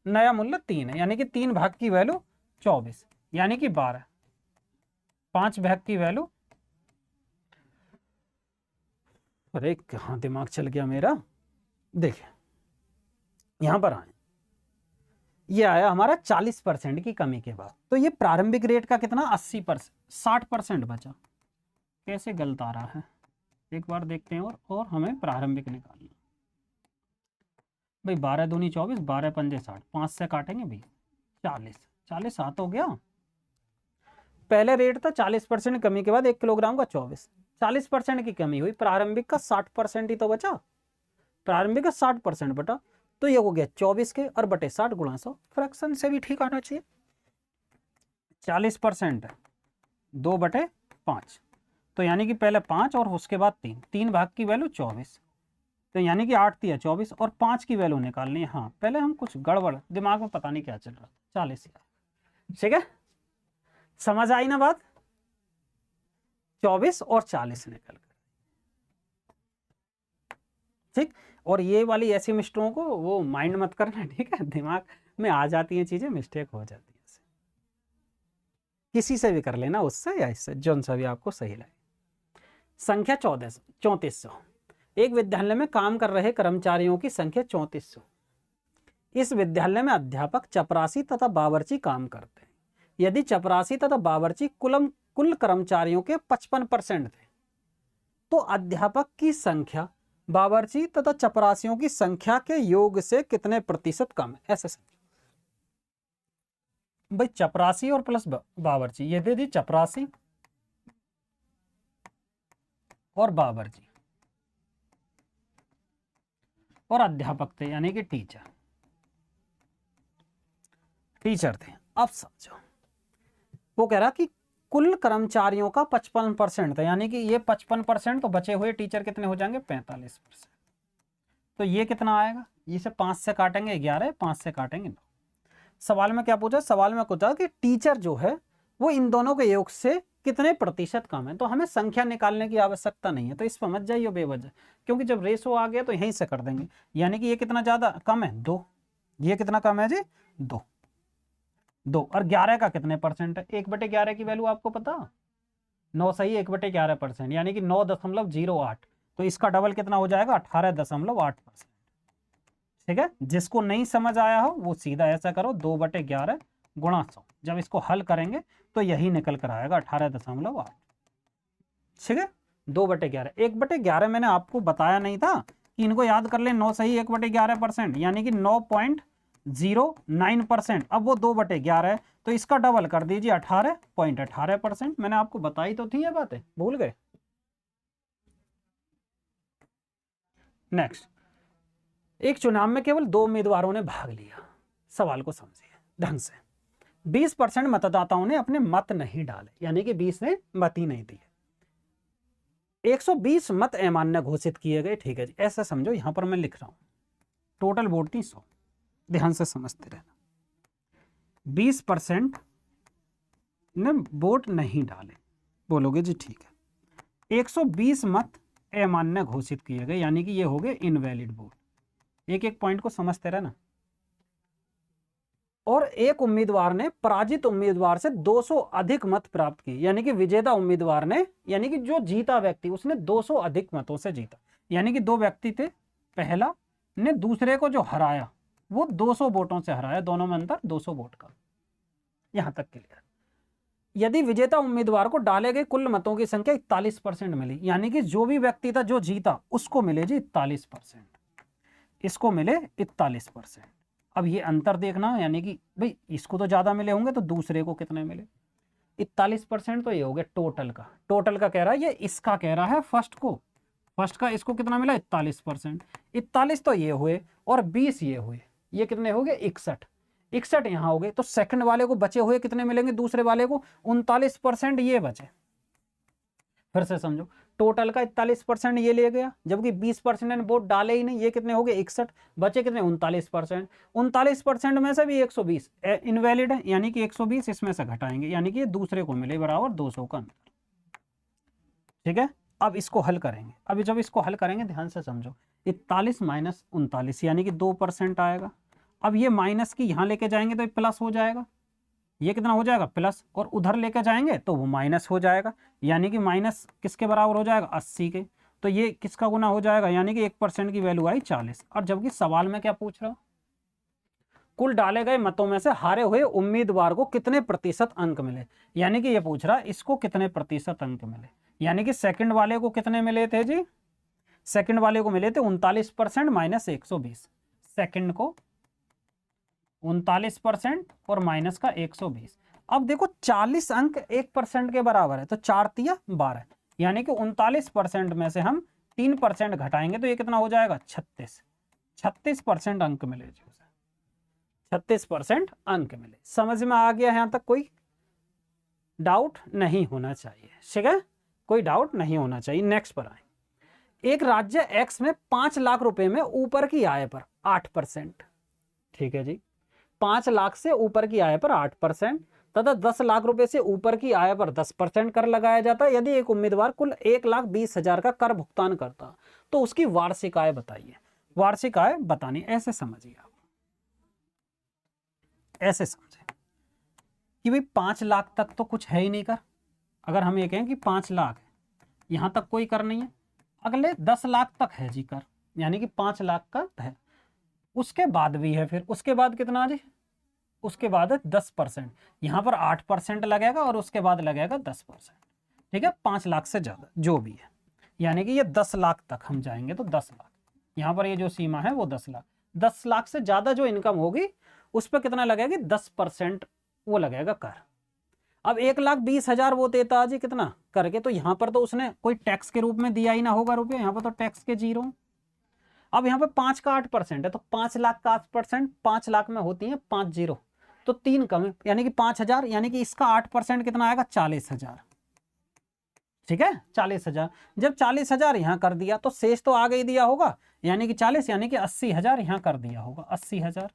नया मूल्य 3 है, यानी कि 3 भाग की वैल्यू 24, यानी कि 12, 5 भाग की वैल्यू, अरे कहाँ दिमाग चल गया मेरा, देखिए यहां पर आए, ये आया हमारा 40% की कमी के बाद, तो ये प्रारंभिक रेट का कितना 80%, 60% बचा, कैसे गलत आ रहा है, एक बार देखते हैं, और हमें प्रारंभिक निकालना। भाई 12 दूनी 24, 12 पंजे 60, 5 से काटेंगे भाई 40, 40 7 हो गया। पहले रेट था 40% कमी के बाद 1 किलोग्राम का 24, 40% की कमी हुई, प्रारंभिक का 60% ही तो बचा, प्रारंभिक का 60% बटा, तो ये हो गया 24 के और बटे 60 गुणा 100, फ्रैक्शन से भी ठीक आना चाहिए। 40% 2/5, तो यानी कि पहले 5 और उसके बाद 3, 3 भाग की वैल्यू 24, तो यानी कि 8 थी 24 और 5 की वैल्यू निकालनी है। हाँ पहले हम कुछ गड़बड़ दिमाग में पता नहीं क्या चल रहा था, 40 ही, ठीक है, समझ आई ना बात, 24 और 40 निकल कर, ठीक। और ये वाली ऐसी मिस्टेकों को वो माइंड मत करना, ठीक है, दिमाग में आ जाती हैं चीजें, मिस्टेक हो जाती है। किसी से भी कर लेना, उससे या इससे, जो सा भी आपको सही लगे। संख्या 3400। एक विद्यालय में काम कर रहे कर्मचारियों की संख्या 3400। इस विद्यालय में अध्यापक, चपरासी तथा बावर्ची काम करते हैं। यदि चपरासी तथा बावर्ची कुल कर्मचारियों के 55% थे, तो अध्यापक की संख्या बावर्ची तथा चपरासियों की संख्या के योग से कितने प्रतिशत कम है, ऐसे समझो भाई। चपरासी और प्लस बावर्ची, ये दे दी चपरासी और बावर्ची और अध्यापक थे, यानी कि टीचर थे। अब समझो, वो कह रहा कि कुल कर्मचारियों का 55% था, यानी कि ये 55%, तो बचे हुए टीचर कितने हो जाएंगे, 45%। तो ये कितना आएगा, इसे 5 से काटेंगे 11, 5 से काटेंगे 9। सवाल में क्या पूछा, सवाल में पूछा कि टीचर जो है वो इन दोनों के योग से कितने प्रतिशत कम है। तो हमें संख्या निकालने की आवश्यकता नहीं है, तो इस पर मत जाइए बेवजह, क्योंकि जब रेशो आ गया तो यहीं से कर देंगे। यानी कि ये कितना ज्यादा कम है, 2। ये कितना कम है जी, 2। और 11 का कितने परसेंट है, 1/11 की वैल्यू आपको पता, 9 सही, 1/11%, यानी कि 9.08। तो इसका डबल कितना हो जाएगा, 18.8%। ठीक है, जिसको नहीं समझ आया हो वो सीधा ऐसा करो, 2/11 गुणा 100। जब इसको हल करेंगे तो यही निकल कर आएगा 18.8। ठीक है, 2/11। 1/11 मैंने आपको बताया नहीं था कि इनको याद कर ले, 9 सही 1/11%, यानी कि 9.09%। अब वो 2/11 है, तो इसका डबल कर दीजिए 18.18%। मैंने आपको बताई तो थी ये बातें, भूल गए। नेक्स्ट, एक चुनाव में केवल 2 उम्मीदवारों ने भाग लिया। सवाल को समझिए ढंग से। 20% मतदाताओं ने अपने मत नहीं डाले, यानी कि 20 ने मत ही नहीं दिए। 120 मत अमान्य घोषित किए गए। ठीक है जी, ऐसा समझो, यहां पर मैं लिख रहा हूं टोटल वोट 300। ध्यान से समझते रहना। 20% ने वोट नहीं डाले, बोलोगे जी ठीक है। 120 मत अमान्य घोषित किए गए, यानी कि ये हो गए इनवैलिड वोट। एक एक पॉइंट को समझते रहना। और एक उम्मीदवार ने पराजित उम्मीदवार से 200 अधिक मत प्राप्त किए, यानी कि विजेता उम्मीदवार ने, यानी कि जो जीता व्यक्ति उसने 200 अधिक मतों से जीता। यानी कि 2 व्यक्ति थे, पहला ने दूसरे को जो हराया वो 200 वोटों से हराया, दोनों में अंतर 200 वोट का। यहां तक क्लियर। यदि विजेता उम्मीदवार को डाले गए कुल मतों की संख्या 41% मिली, यानी कि जो भी व्यक्ति था जो जीता उसको मिले जी 41%, इसको मिले 41%। अब ये अंतर देखना, यानी कि भाई इसको तो ज्यादा मिले होंगे तो दूसरे को कितने मिले। 41% तो ये हो गया टोटल का। टोटल का कह रहा है ये, इसका कह रहा है फर्स्ट का इसको कितना मिला, 41%। 41 तो ये हुए और 20 ये हुए, ये कितने हो गए, 61 यहां हो गए। तो सेकंड वाले को बचे हुए कितने मिलेंगे, दूसरे वाले को 39% ये बचे। फिर से समझो, टोटल का 41% ये ले गया, जबकि 20% ने वोट डाले ही नहीं, ये कितने हो गए 61, बचे कितने 39%। 39% में से भी 120 इनवैलिड है, यानी कि 120 इसमें से घटाएंगे, यानी कि ये दूसरे को मिले बराबर 200 का अंतर। ठीक है, अब इसको हल करेंगे। अभी जब इसको हल करेंगे ध्यान से समझो, 41 माइनस 39 यानी कि 2% आएगा। अब ये माइनस की यहां लेके जाएंगे तो प्लस हो जाएगा, ये कितना हो जाएगा प्लस, और उधर लेकर जाएंगे तो वो माइनस हो जाएगा, यानी कि माइनस किसके बराबर हो जाएगा, 80 के। तो ये किसका गुना हो जाएगा, यानी कि 1% की वैल्यू आई 40। और जबकि सवाल में क्या पूछ रहा हूं, कुल डाले गए मतों में से हारे हुए उम्मीदवार को कितने प्रतिशत अंक मिले, यानी कि ये पूछ रहा इसको कितने प्रतिशत अंक मिले। यानी कि सेकंड वाले को कितने मिले थे जी, सेकंड वाले को मिले थे 39% माइनस 120, सेकंड को 39% और माइनस का 120। अब देखो 40 अंक 1% के बराबर है, तो 4 तिया 12, यानी कि 39% में से हम 3% घटाएंगे तो ये कितना हो जाएगा 36% अंक मिले जी उसे, 36% अंक मिले। समझ में आ गया, यहां तक कोई डाउट नहीं होना चाहिए। ठीक है, कोई डाउट नहीं होना चाहिए। नेक्स्ट पर आए। एक राज्य एक्स में 5 लाख रुपए में ऊपर की आय पर 8%, ठीक है जी, 5 लाख से ऊपर की आय पर 8% तथा 10 लाख रुपए से ऊपर की आय पर 10% कर लगाया जाता है। यदि एक उम्मीदवार कुल 1,20,000 का कर भुगतान करता तो उसकी वार्षिक आय बताइए। वार्षिक आय बतानी, ऐसे समझिए आप, ऐसे समझे कि भाई 5 लाख तक तो कुछ है ही नहीं कर। अगर हम ये कहें कि 5 लाख है, यहाँ तक कोई कर नहीं है, अगले 10 लाख तक है जी कर, यानी कि 5 लाख का है। उसके बाद भी है, फिर उसके बाद कितना जी, उसके बाद है 10%, यहाँ पर 8% लगेगा और उसके बाद लगेगा 10%। ठीक है, 5 लाख से ज़्यादा जो भी है, यानी कि ये 10 लाख तक हम जाएंगे तो 10 लाख, यहाँ पर ये जो सीमा है वो 10 लाख। 10 लाख से ज़्यादा जो इनकम होगी उस पर कितना लगेगा, 10% वो लगेगा कर। अब 1,20,000 वो देता जी कितना करके, तो यहाँ पर तो उसने कोई टैक्स के रूप में दिया ही ना होगा रुपये, यहाँ पर तो टैक्स के 0। अब यहाँ पे 5 का 8% है, तो 5 लाख का 8%, 5 लाख में होती है 5 0, तो 3 कम है, यानी कि 5,000, यानी कि इसका 8% कितना आएगा, 40,000। ठीक है, 40,000। जब 40,000 यहाँ कर दिया तो शेष तो आगे ही दिया होगा, यानी कि 40, यानी कि 80,000 यहाँ कर दिया होगा, 80,000।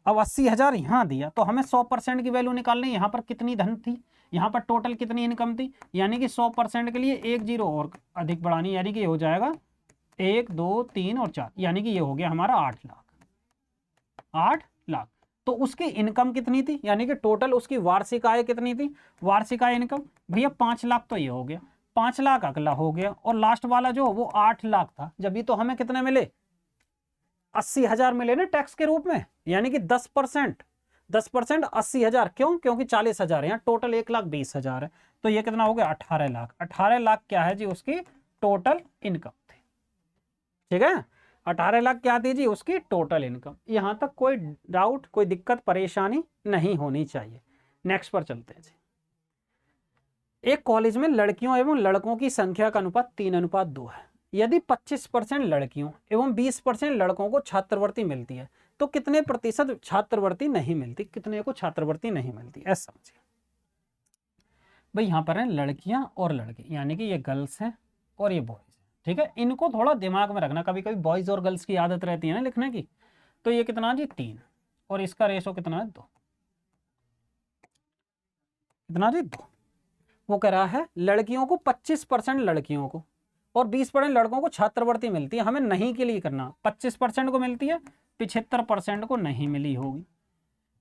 अब 80,000 यहाँ दिया तो हमें 100% की वैल्यू निकालनी है। यहाँ पर कितनी धन थी, यहाँ पर टोटल कितनी इनकम थी, यानी कि 100% के लिए 1 0 और अधिक बढ़ानी, यानी कि ये हो जाएगा 1 2 3 और 4, यानी कि ये हो गया हमारा 8 लाख। 8 लाख। तो उसकी इनकम कितनी थी, यानी कि टोटल उसकी वार्षिक आय कितनी थी, वार्षिक आय इनकम भैया 5 लाख, तो ये हो गया 5 लाख अगला हो गया, और लास्ट वाला जो वो 8 लाख था। जब भी तो हमें कितने मिले, 80,000 मिले ना टैक्स के रूप में, यानी कि 10%, 10% 80,000, क्यों, क्योंकि 40,000 है, यहाँ टोटल 1,20,000 है, तो ये कितना हो गया 18 लाख। 18 लाख क्या है जी उसकी टोटल इनकम थी। ठीक है, 18 लाख क्या थी जी उसकी टोटल इनकम। यहां तक कोई डाउट, कोई दिक्कत परेशानी नहीं होनी चाहिए। नेक्स्ट पर चलते हैं जी। एक कॉलेज में लड़कियों एवं लड़कों की संख्या का अनुपात 3:2 है। यदि 25% लड़कियों एवं 20% लड़कों को छात्रवृत्ति मिलती है तो कितने प्रतिशत छात्रवृत्ति नहीं मिलती, कितने को छात्रवृत्ति नहीं मिलती, ऐसा समझिए भाई। यहाँ पर है लड़कियां और लड़के, यानी कि ये गर्ल्स हैं और ये बॉयज। ठीक है, इनको थोड़ा दिमाग में रखना, कभी कभी बॉयज और गर्ल्स की आदत रहती है ना लिखने की। तो ये कितना जी 3, और इसका रेशो कितना है 2, कितना जी 2। वो कह रहा है लड़कियों को 25% लड़कियों को और 20% लड़कों को छात्रवृत्ति मिलती है। हमें नहीं के लिए करना, 25% को मिलती है, 75% को नहीं मिली होगी।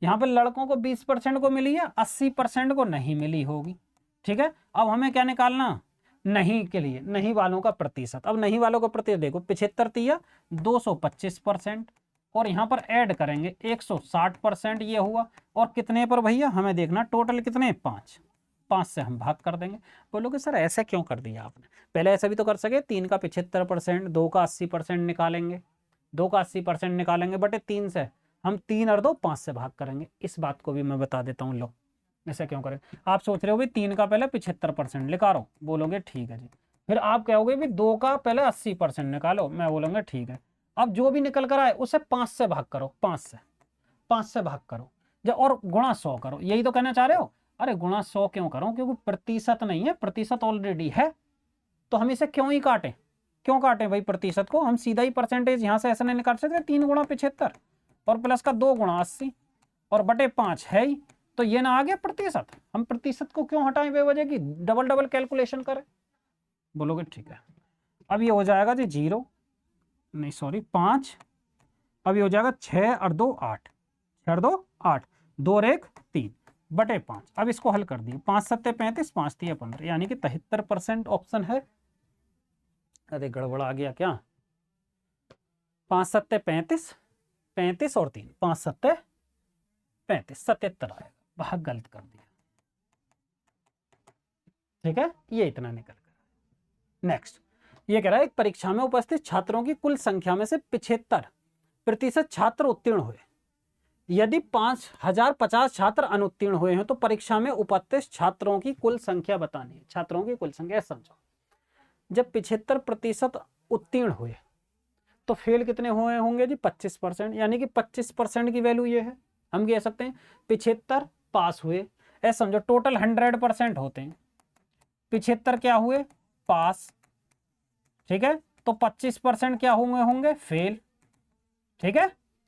यहाँ पर लड़कों को 20% को मिली है, 80% को नहीं मिली होगी। ठीक है, अब हमें क्या निकालना, नहीं के लिए नहीं वालों का प्रतिशत। अब नहीं वालों का प्रतिशत देखो, 75 तिया 225%, और यहाँ पर ऐड करेंगे 160%, ये हुआ। और कितने पर भैया हमें देखना, टोटल कितने 5, 5 से हम भाग कर देंगे। बोलोगे सर ऐसा क्यों कर दिया आपने, पहले ऐसा भी तो कर सके, 3 का 75%, 2 का 80% निकालेंगे, 2 का 80% निकालेंगे बटे 3 से, हम 3 और 2 5 से भाग करेंगे। इस बात को भी मैं बता देता हूँ, लो ऐसा क्यों करें। आप सोच रहे हो भाई 3 का पहले 75% निकालो, बोलोगे ठीक है जी। फिर आप कहोगे भी 2 का पहले 80% निकालो, मैं बोलूँगा ठीक है। अब जो भी निकल कर आए उसे 5 से भाग करो, 5 से भाग करो जब, और गुणा 100 करो, यही तो कहना चाह रहे हो। अरे गुणा 100 क्यों करो, क्योंकि प्रतिशत नहीं है, प्रतिशत ऑलरेडी है, तो हम इसे क्यों ही काटें, क्यों काटें भाई प्रतिशत को, हम सीधा ही परसेंटेज यहाँ से ऐसा नहीं निकाल सकते। 3 गुणा 75 और प्लस का 2 गुणा 80 और बटे 5 है ही, तो ये ना आ गया प्रतिशत। हम प्रतिशत को क्यों हटाएं बेवजह की, डबल डबल कैलकुलेशन करें, बोलोगे ठीक है। अब ये हो जाएगा जी 0, नहीं सॉरी 5, अब ये हो जाएगा 6 और 2 8, 6 और 2 8, 2 और 1 3 बटे 5। अब इसको हल कर दिए, 5 7 35, 5 3 15, यानी कि 73% ऑप्शन है। अरे गड़बड़ आ गया क्या, 5 7 35, 35 और 3, 5 7 35, 77 आएगा, भाग गलत कर दिया। ठीक है, ये इतना निकल कर। नेक्स्ट ये कह रहा है एक परीक्षा में उपस्थित छात्रों की कुल संख्या में से 75% छात्र उत्तीर्ण हुए। यदि 5,050 छात्र अनुत्तीर्ण हुए हैं तो परीक्षा में उपस्थित छात्रों की कुल संख्या बतानी है। छात्रों की कुल संख्या समझो, जब 75% उत्तीर्ण हुए तो फेल कितने हुए होंगे जी 25%, यानी कि 25% की वैल्यू ये है। हम कह सकते हैं 75 पास हुए, ऐसा समझो टोटल 100% होते हैं, 75 क्या हुए पास। ठीक है, तो 25% क्या होंगे फेल। ठीक है,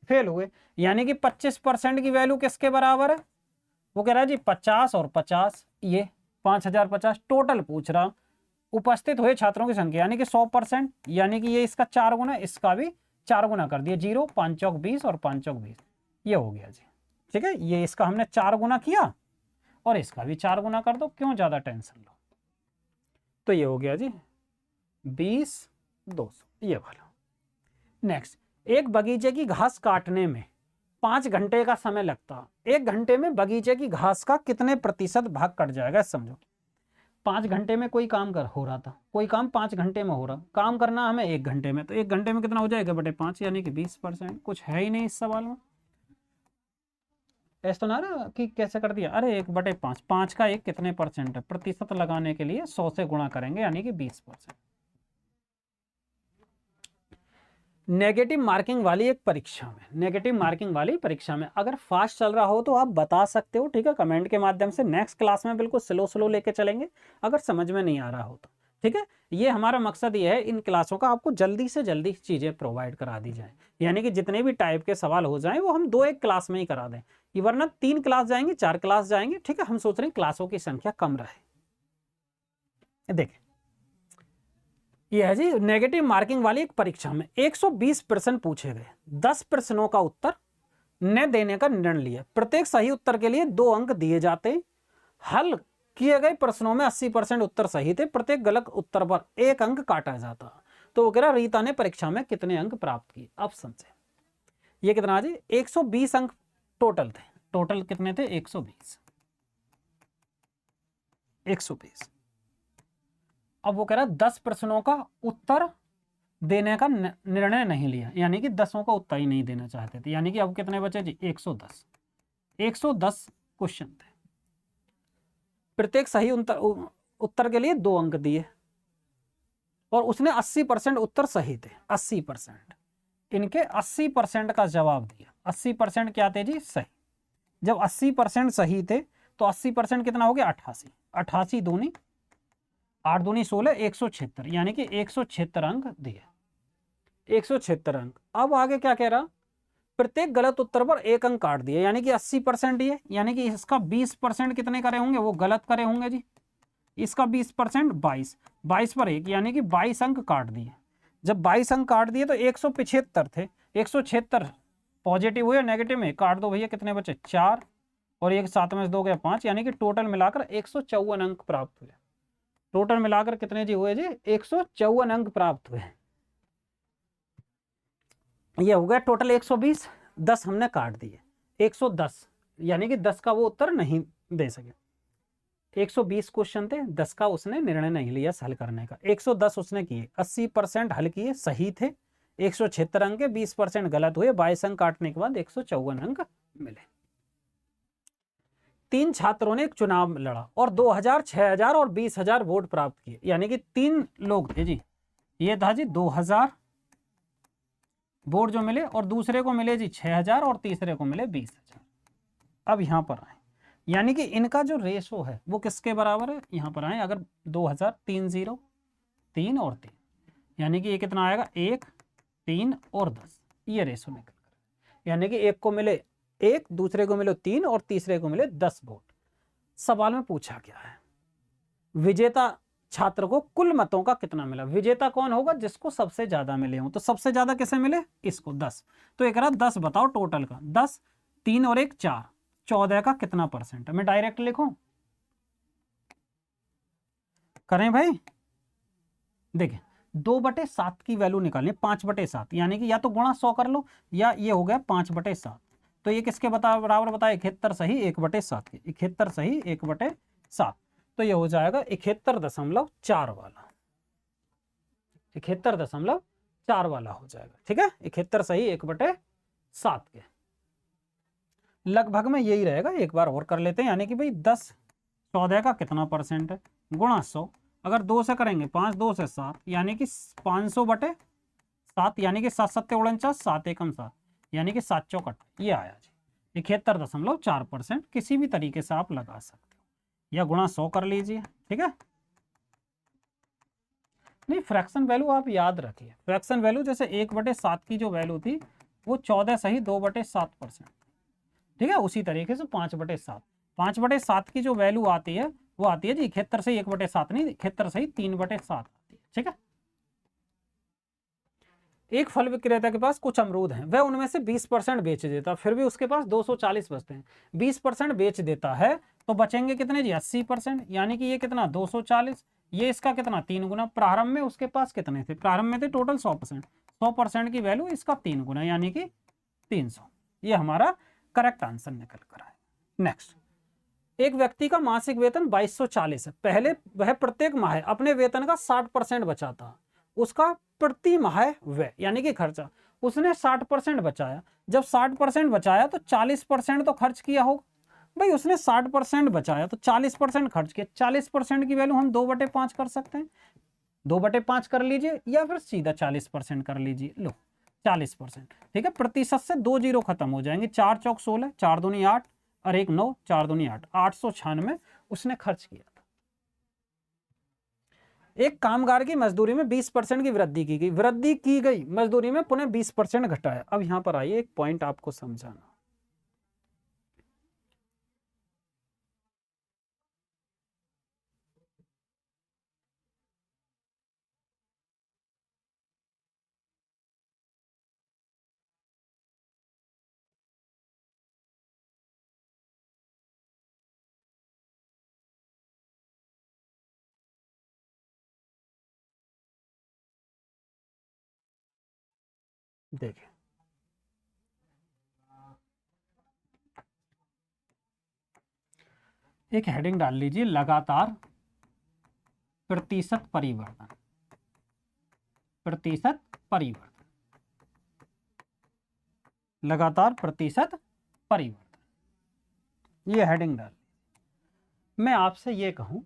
फेल हुए, यानी कि 25% की वैल्यू किसके बराबर है, वो कह रहा है जी 50 और 50, ये 5,050 टोटल पूछ रहा। उपस्थित हुए छात्रों की संख्या यानी कि 100%, यानी कि ये इसका 4 गुना, इसका भी 4 गुना कर दिया, 0 5 चौक 20 और 5 चौक 20, ये हो गया जी। ठीक है, ये इसका हमने 4 गुना किया और इसका भी 4 गुना कर दो, क्यों ज़्यादा टेंशन लो। तो ये हो गया जी 20,200 ये वाला। नेक्स्ट, एक बगीचे की घास काटने में 5 घंटे का समय लगता, 1 घंटे में बगीचे की घास का कितने प्रतिशत भाग कट जाएगा। समझो 5 घंटे में कोई काम हो रहा था, कोई काम 5 घंटे में हो रहा, काम करना हमें 1 घंटे में, तो 1 घंटे में कितना हो जाएगा बटे 5, यानी कि 20%। कुछ है ही नहीं इस सवाल में। ऐसा तो ना रहा कि कैसे कर दिया, अरे 1/5, 5 का 1 कितने परसेंट है, प्रतिशत लगाने के लिए 100 से गुणा करेंगे, यानी कि 20%। नेगेटिव मार्किंग वाली एक परीक्षा में, नेगेटिव मार्किंग वाली परीक्षा में अगर फास्ट चल रहा हो तो आप बता सकते हो, ठीक है, कमेंट के माध्यम से। नेक्स्ट क्लास में बिल्कुल स्लो स्लो लेके चलेंगे अगर समझ में नहीं आ रहा हो तो, ठीक है। ये हमारा मकसद ये है इन क्लासों का आपको जल्दी से जल्दी चीज़ें प्रोवाइड करा दी जाए, यानी कि जितने भी टाइप के सवाल हो जाएं वो हम 2-1 क्लास में ही करा दें, वरना 3 क्लास जाएंगे, 4 क्लास जाएंगे, ठीक है। हम सोच रहे हैं क्लासों की संख्या कम रहे। देखें, यह है जी नेगेटिव मार्किंग वाली एक परीक्षा में 120 प्रश्न पूछे गए, 10 प्रश्नों का उत्तर न देने का निर्णय लिया। प्रत्येक सही उत्तर के लिए 2 अंक दिए जाते। हल किए गए प्रश्नों में 80% उत्तर सही थे, प्रत्येक गलत उत्तर पर 1 अंक काटा जाता। तो वो कह रहा रीता ने परीक्षा में कितने अंक प्राप्त किए। अब समझे ये कितना जी 120 अंक टोटल थे, टोटल कितने थे 120। अब वो कह रहा 10 प्रश्नों का उत्तर देने का निर्णय नहीं लिया, यानी कि 10 का उत्तर ही नहीं देना चाहते थे, यानी कि अब कितने बचे जी 110 क्वेश्चन थे, प्रत्येक सही उत्तर के लिए 2 अंक दिए और उसने 80% उत्तर सही थे। 80% इनके 80% का जवाब दिया। 80% क्या थे जी सही। जब 80% सही थे तो 80% कितना हो गया 88, 88 दूनी 8 दूनी 16, 176, यानी कि 176 अंक दिए, 176 अंक। अब आगे क्या कह रहा, प्रत्येक गलत उत्तर पर 1 अंक काट दिए, यानी कि 80% ये, यानी कि इसका 20% कितने करे होंगे वो गलत करे होंगे जी। इसका 20% 22 पर 1, यानी कि 22 अंक काट दिए। जब 22 अंक काट दिए तो 175 थे, 176 पॉजिटिव हुए, नेगेटिव में काट दो भैया, कितने बचे 4 और 1 7 में से 2 गया 5, यानी कि टोटल मिलाकर 154 अंक प्राप्त हुए। टोटल मिलाकर कितने जी हुए जी 154 अंक प्राप्त हुए। ये हो गया टोटल 120, 10 हमने काट दिए, 110, यानी कि 10 का वो उत्तर नहीं दे सके। 120 क्वेश्चन थे, 10 का उसने निर्णय नहीं लिया हल करने का। 110 उसने किए, 80% हल किए, सही थे, 176 अंक के 20% गलत हुए, 22 अंक काटने के बाद 154 अंक मिले। 3 छात्रों ने एक चुनाव लड़ा और 2000, 6000 और 20,000 वोट प्राप्त किए, यानी कि 3 लोग थे जी। ये था जी 2000 वोट जो मिले और दूसरे को मिले जी 6000 और तीसरे को मिले 20,000। अब यहां पर आए, यानी कि इनका जो रेशो है वो किसके बराबर है, यहां पर आए अगर 2000 3 0 3 और 3, यानी कि ये कितना आएगा 1 3 और 10, ये रेशो निकल कर, यानी कि एक को मिले 1, दूसरे को मिले 3 और तीसरे को मिले 10 वोट। सवाल में पूछा क्या है, विजेता छात्र को कुल मतों का कितना मिला। विजेता कौन होगा, जिसको सबसे ज्यादा मिले हो, तो सबसे ज्यादा किसे मिले, इसको 10। तो एक 10 बताओ टोटल का, 10 3 और 1 4, 14 का कितना परसेंट है। मैं डायरेक्ट लिखूं, करें भाई, देखिए 2/7 की वैल्यू निकालनी, 5/7, यानी कि या तो गुणा 100 कर लो या ये हो गया 5/7। तो ये किसके बराबर बताया 71 सही 1/7 के, 71 सही 1/7, तो ये हो जाएगा 71.4 वाला, 71.4 वाला हो जाएगा, ठीक है। 71 सही 1/7 के, लगभग में यही रहेगा। एक बार और कर लेते हैं, यानी कि भाई 10 14 का कितना परसेंट है गुणा 100, अगर 2 से करेंगे 5 2 से 7, यानी कि 500/7, यानी कि 7 7 49, 7 एकम 7, यानी कि 7 चौक 8, ये आया जी 71.4%। किसी भी तरीके से आप लगा सकते हो या गुणा 100 कर लीजिए, ठीक है। नहीं, फ्रैक्शन वैल्यू आप याद रखिए, फ्रैक्शन वैल्यू जैसे 1/7 की जो वैल्यू थी वो 14 सही 2/7%, ठीक है। उसी तरीके से 5/7 की जो वैल्यू आती है वो आती है जी 71 से 1/7 नहीं, 71 सही 3/7 आती है, ठीक है। एक फल विक्रेता के पास कुछ अमरूद हैं, वह उनमें से 20% बेच देता, फिर भी उसके पास 240 बचते हैं। 20% बेच देता है तो बचेंगे कितने जी? 80%, यानी कि ये कितना? 240। ये इसका कितना? 3 गुना। प्रारंभ में उसके पास कितने थे? प्रारंभ में थे टोटल 100%। 100% की वैल्यू इसका 3 गुना, यानी कि 300। ये हमारा करेक्ट आंसर निकल कर आए। नेक्स्ट, एक व्यक्ति का मासिक वेतन 2240 है। पहले वह प्रत्येक माह अपने वेतन का 60% बचाता। उसका प्रति माह व्यय यानी कि खर्चा, उसने 60% बचाया। जब 60% बचाया तो 40% तो खर्च किया होगा। भाई उसने 60% बचाया तो 40% खर्च किया। 40% की वैल्यू हम 2/5 कर सकते हैं। 2/5 कर लीजिए या फिर सीधा 40% कर लीजिए। लो 40%, ठीक है। प्रतिशत से 2 जीरो खत्म हो जाएंगे। 4 चौक 16, 4 दूनी 8 और 1 9, 4 दूनी 8, 896 उसने खर्च किया था। एक कामगार की मजदूरी में 20% की वृद्धि की गई। वृद्धि की गई मजदूरी में, पुनः 20% घटाया। अब यहां पर आइए, एक पॉइंट आपको समझाना। देखिए, एक हेडिंग डाल लीजिए, लगातार प्रतिशत परिवर्तन। प्रतिशत परिवर्तन, लगातार प्रतिशत परिवर्तन, ये हेडिंग डाल। मैं आपसे ये कहूं,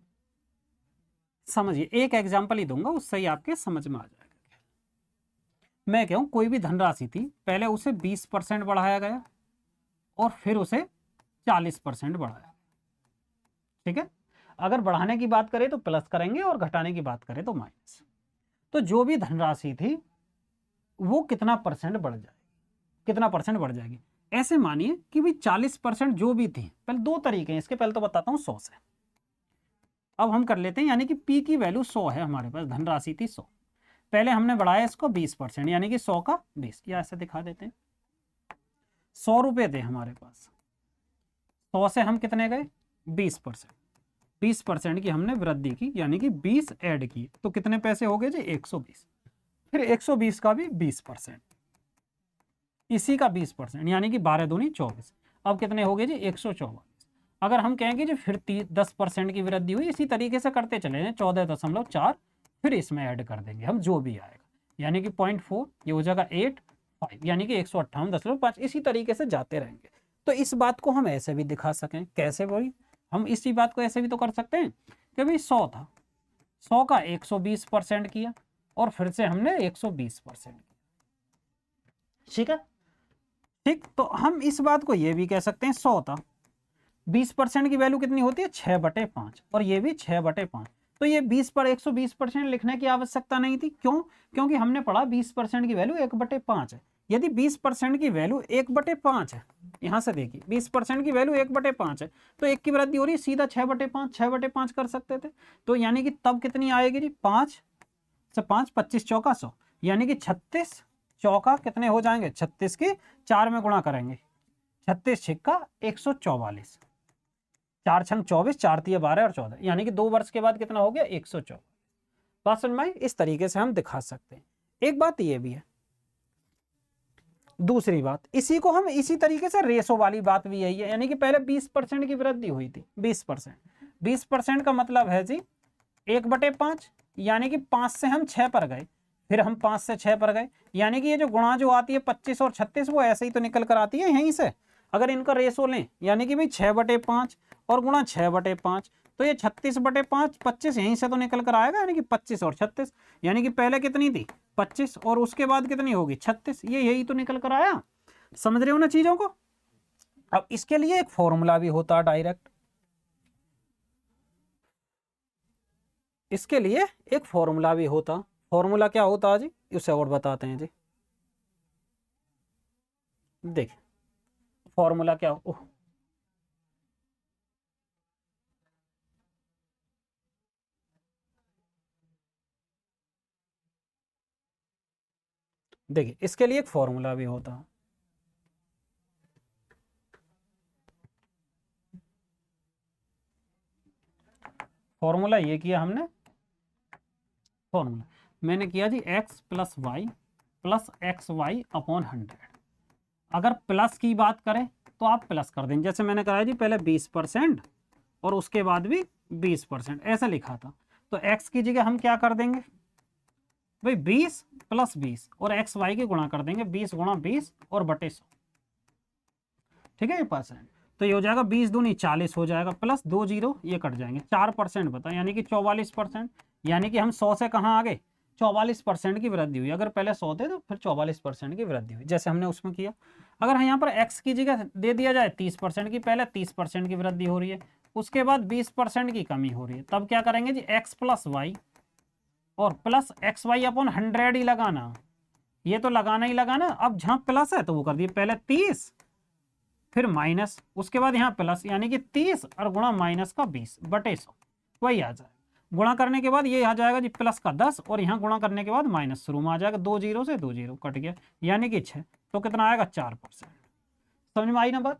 समझिए, एक एग्जांपल ही दूंगा, उससे ही आपके समझ में आ जाएगा। मैं कहूं कोई भी धनराशि थी, पहले उसे 20% बढ़ाया गया और फिर उसे 40% बढ़ाया। ठीक है। अगर बढ़ाने की बात करें तो प्लस करेंगे और घटाने की बात करें तो माइनस। तो जो भी धनराशि थी वो कितना परसेंट बढ़ जाएगी? कितना परसेंट बढ़ जाएगी? ऐसे मानिए कि भी 40% जो भी थी, पहले दो तरीके हैं इसके, पहले तो बताता हूं 100 से। अब हम कर लेते हैं, यानी कि पी की वैल्यू 100 है हमारे पास, धनराशि थी 100। पहले हमने बढ़ाया इसको 20%, यानी कि 100 का 20, या ऐसे दिखा देते हैं। 100 रुपए थे हमारे पास, 100 से हम कितने गए? 20%। 20% की हमने वृद्धि की, यानी कि 20 ऐड की, तो कितने पैसे हो गए जी? 120। फिर 120 का भी 20%, इसी का 20%, यानी कि 12 दूनी 24। अब कितने हो गए जी? 144। अगर हम कहेंगे जी फिर 10% की वृद्धि हुई, इसी तरीके से करते चले जाएं, 14.4, फिर इसमें ऐड कर देंगे हम जो भी आएगा, यानी कि 0.4, ये हो जाएगा 8.5, यानी कि 158.5। इसी तरीके से जाते रहेंगे। तो इस बात को हम ऐसे भी दिखा सकें, कैसे भाई? हम इसी बात को ऐसे भी तो कर सकते हैं कि भाई 100 था, 100 का 120% किया और फिर से हमने 120% किया। ठीक है। ठीक, तो हम इस बात को ये भी कह सकते हैं, 100 था, 20% की वैल्यू कितनी होती है? 6/5, और ये भी 6/5। तो ये 20 पर 120% लिखने की आवश्यकता नहीं थी। क्यों? क्योंकि हमने पढ़ा 20% की वैल्यू 1/5 है। यदि 20% की वैल्यू 1/5 है, यहां से देखिए 20% की वैल्यू 1/5 है, तो एक की वृद्धि हो रही है, सीधा 6/5, 6/5 कर सकते थे। तो यानी कि तब कितनी आएगी जी? 5 से 5, 25 चौका 100, यानी कि 36 चौका कितने हो जाएंगे? 36 की 4 में गुणा करेंगे, 36 छिक्का 144, 4 छंग 24, 4 तिये 12 और 14, यानी कि 2 वर्ष के बाद कितना हो गया? 124। बात समझ में आई? इस तरीके से हम दिखा सकते हैं। एक बात ये भी है, दूसरी बात, इसी को हम इसी तरीके से, रेशो वाली बात भी यही है, यानी कि पहले 20% की वृद्धि हुई थी, 20%। 20% का मतलब है जी 1/5, यानी कि 5 से हम 6 पर गए, फिर हम 5 से 6 पर गए, यानी कि ये जो गुणा जो आती है 25 और 36, वो ऐसे ही तो निकल कर आती है यहीं से। अगर इनका रेशो लें, यानी कि भाई 6/5 और गुणा 6/5, तो ये 36/5, 25 यहीं से तो निकल कर आएगा, यानी कि 25 और 36, यानी कि पहले कितनी थी? 25, और उसके बाद कितनी होगी? 36, ये यही तो निकल कर आया। समझ रहे हो ना चीजों को? अब इसके लिए एक फॉर्मूला भी होता है डायरेक्ट, इसके लिए एक फॉर्मूला भी होता। फॉर्मूला क्या होता है जी? उसे और बताते हैं जी। देखिए फॉर्मूला क्या हो, देखिए इसके लिए एक फॉर्मूला भी होता है, फॉर्मूला ये किया हमने, फॉर्मूला मैंने किया जी x प्लस वाई अपॉन 100। अगर प्लस की बात करें तो आप प्लस कर देंगे, जैसे मैंने कराया जी पहले 20% और उसके बाद भी 20%, ऐसा लिखा था। तो x की जगह हम क्या कर देंगे भाई 20 प्लस 20 और एक्स वाई की गुणा कर देंगे 20 गुणा 20 और बटे 100, ठीक है ये परसेंट। तो ये हो जाएगा 20 दूनी 40 हो जाएगा, प्लस 2 जीरो ये कट जाएंगे, 4% बता यानी कि 44%। यानी कि हम 100 से कहाँ आ गए, 44% की वृद्धि हुई। अगर पहले 100 थे तो फिर 44% की वृद्धि हुई, जैसे हमने उसमें किया। अगर यहाँ पर x की जगह दे दिया जाए 30% की, पहले 30% की वृद्धि हो रही है, उसके बाद 20% की कमी हो रही है, तब क्या करेंगे जी x प्लस वाई और प्लस एक्स वाई अपॉन 100 ही लगाना, ये तो लगाना ही लगाना। अब जहां प्लस है तो वो कर दिए पहले 30 फिर माइनस, उसके बाद यहाँ प्लस यानी कि 30 और गुणा माइनस का 20 बटे 100, वही आ जाएगा। गुणा करने के बाद ये आ जाएगा जी प्लस का 10 और यहाँ गुणा करने के बाद माइनस शुरू में आ जाएगा, 2 जीरो से 2 जीरो कट गया यानी कि 6, तो कितना आएगा 4%। समझ में आई ना बात,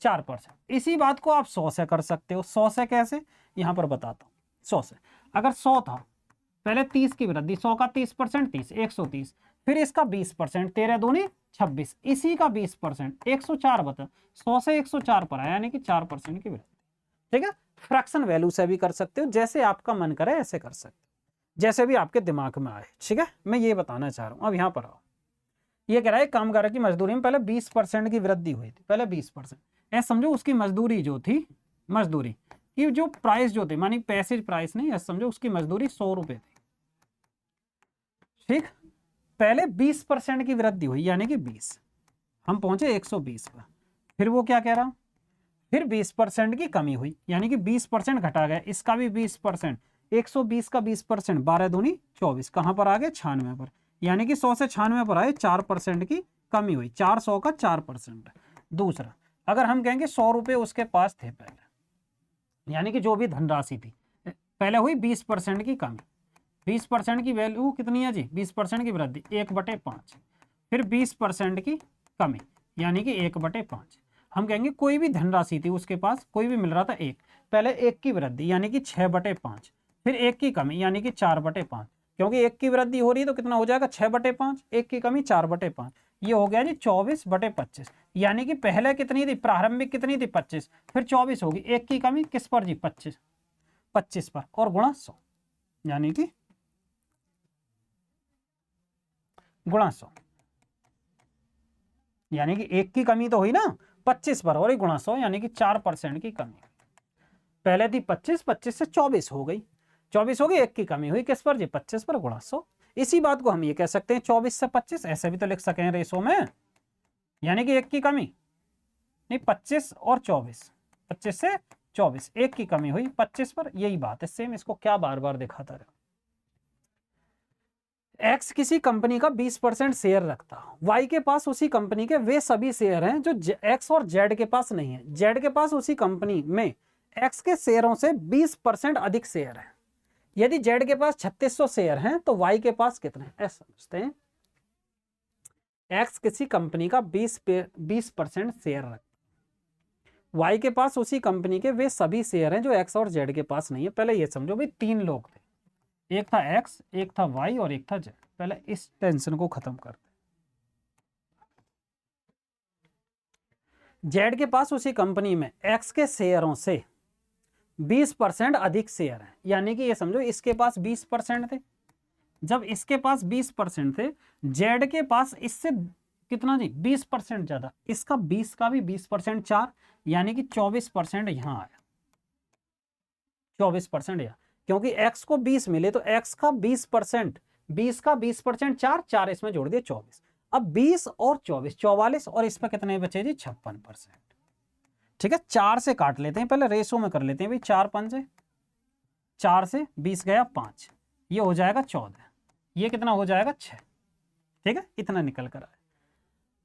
4%। इसी बात को आप 100 से कर सकते हो। 100 से कैसे, यहाँ पर बताता हूँ। 100 से अगर 100 था, पहले 30 की वृद्धि, 100 का 30% 30, 130, फिर इसका 20%, 13 दूनी 26, इसी का 20%, 104 बता, 100 से 104 पर आया यानी कि 4% की वृद्धि। ठीक है, फ्रैक्शन वैल्यू से भी कर सकते हो, जैसे आपका मन करे ऐसे कर सकते हो, जैसे भी आपके दिमाग में आए। ठीक है, मैं ये बताना चाह रहा हूं। अब यहाँ पर आओ, ये कह रहा है कामगार की मजदूरी में पहले 20% की वृद्धि हुई थी, पहले 20%। ऐसा समझो उसकी मजदूरी जो थी, मजदूरी की जो प्राइस जो थे, मानी पैसे प्राइस नहीं, ऐसा समझो उसकी मजदूरी 100 रुपए थी। ठीक, पहले 20% की वृद्धि हुई यानी कि 20, हम पहुंचे 120 पर। फिर वो क्या कह रहा, फिर 20% की कमी हुई यानी कि 20% घटा गया, इसका भी 20%, 120 का 20%, 12 दूनी 24, कहां पर आ गए 96 पर, यानी कि 100 से 96 पर आए, 4% की कमी हुई, 400 का 4%। दूसरा, अगर हम कहेंगे 100 रुपए उसके पास थे पहले, यानी कि जो भी धनराशि थी, पहले हुई 20% की कमी, 20% की वैल्यू कितनी है जी, 20% की वृद्धि 1/5, फिर 20% की कमी यानी कि 1/5। हम कहेंगे कोई भी धनराशि थी उसके पास, कोई भी मिल रहा था 1, पहले 1 की वृद्धि यानी कि 6/5, फिर 1 की कमी यानी कि 4/5, क्योंकि 1 की वृद्धि हो रही है तो कितना हो जाएगा 6/5, 1 की कमी 4/5, ये हो गया जी 24/25। यानी कि पहले कितनी थी, प्रारंभिक कितनी थी 25, फिर 24 होगी, 1 की कमी किस पर जी 25 पर और गुणा 100, यानी कि गुणा 100, यानी कि 1 की कमी तो हुई ना 25 पर और गुणा 100 यानी कि 4% की कमी। पहले थी 25, 25 से 24 हो गई, 24 हो गई, 1 की कमी हुई किस पर जी 25 पर, गुणा 100। इसी बात को हम ये कह सकते हैं 24 से 25, ऐसे भी तो लिख सकें रेशो में, यानी कि 1 की कमी नहीं, 25 और 24, 25 से 24, 1 की कमी हुई 25 पर, यही बात है सेम। इसको क्या बार बार दिखाता रहा, एक्स किसी कंपनी का 20% शेयर रखता, वाई के पास उसी कंपनी के वे सभी शेयर हैं जो एक्स और जेड के पास नहीं है। जेड के पास उसी कंपनी में एक्स के शेयरों से 20% अधिक शेयर है। यदि जेड के पास 3600 शेयर हैं तो वाई के पास कितने, ऐसा समझते हैं। एक्स किसी कंपनी का 20% शेयर रखता, वाई के पास उसी कंपनी के वे सभी शेयर हैं जो एक्स और जेड के पास नहीं है। पहले ये समझो भाई 3 लोग थे, एक था एक्स, एक था वाई और एक था जेड। पहले इस टेंशन को खत्म करते, जेड के पास उसी कंपनी में एक्स के शेयरों से 20% अधिक शेयर हैं, यानी कि ये समझो इसके पास 20% थे, जब इसके पास 20% थे, जेड के पास इससे कितना जी 20% ज्यादा, इसका 20 का भी 20% 4, यानी कि 24% यहां आया, 24% यहाँ, क्योंकि x को 20 मिले तो x का 20%, 20 का 20% 4, 4 इसमें जोड़ दिए 24, अब 20 और 24 44, और इसमें कितने बचे जी 56%। ठीक है, 4 से काट लेते हैं, पहले रेशो में कर लेते हैं भाई, 4 पंजे, 4 से 20 गया 5, ये हो जाएगा 14, ये कितना हो जाएगा 6। ठीक है, इतना निकल कर आया।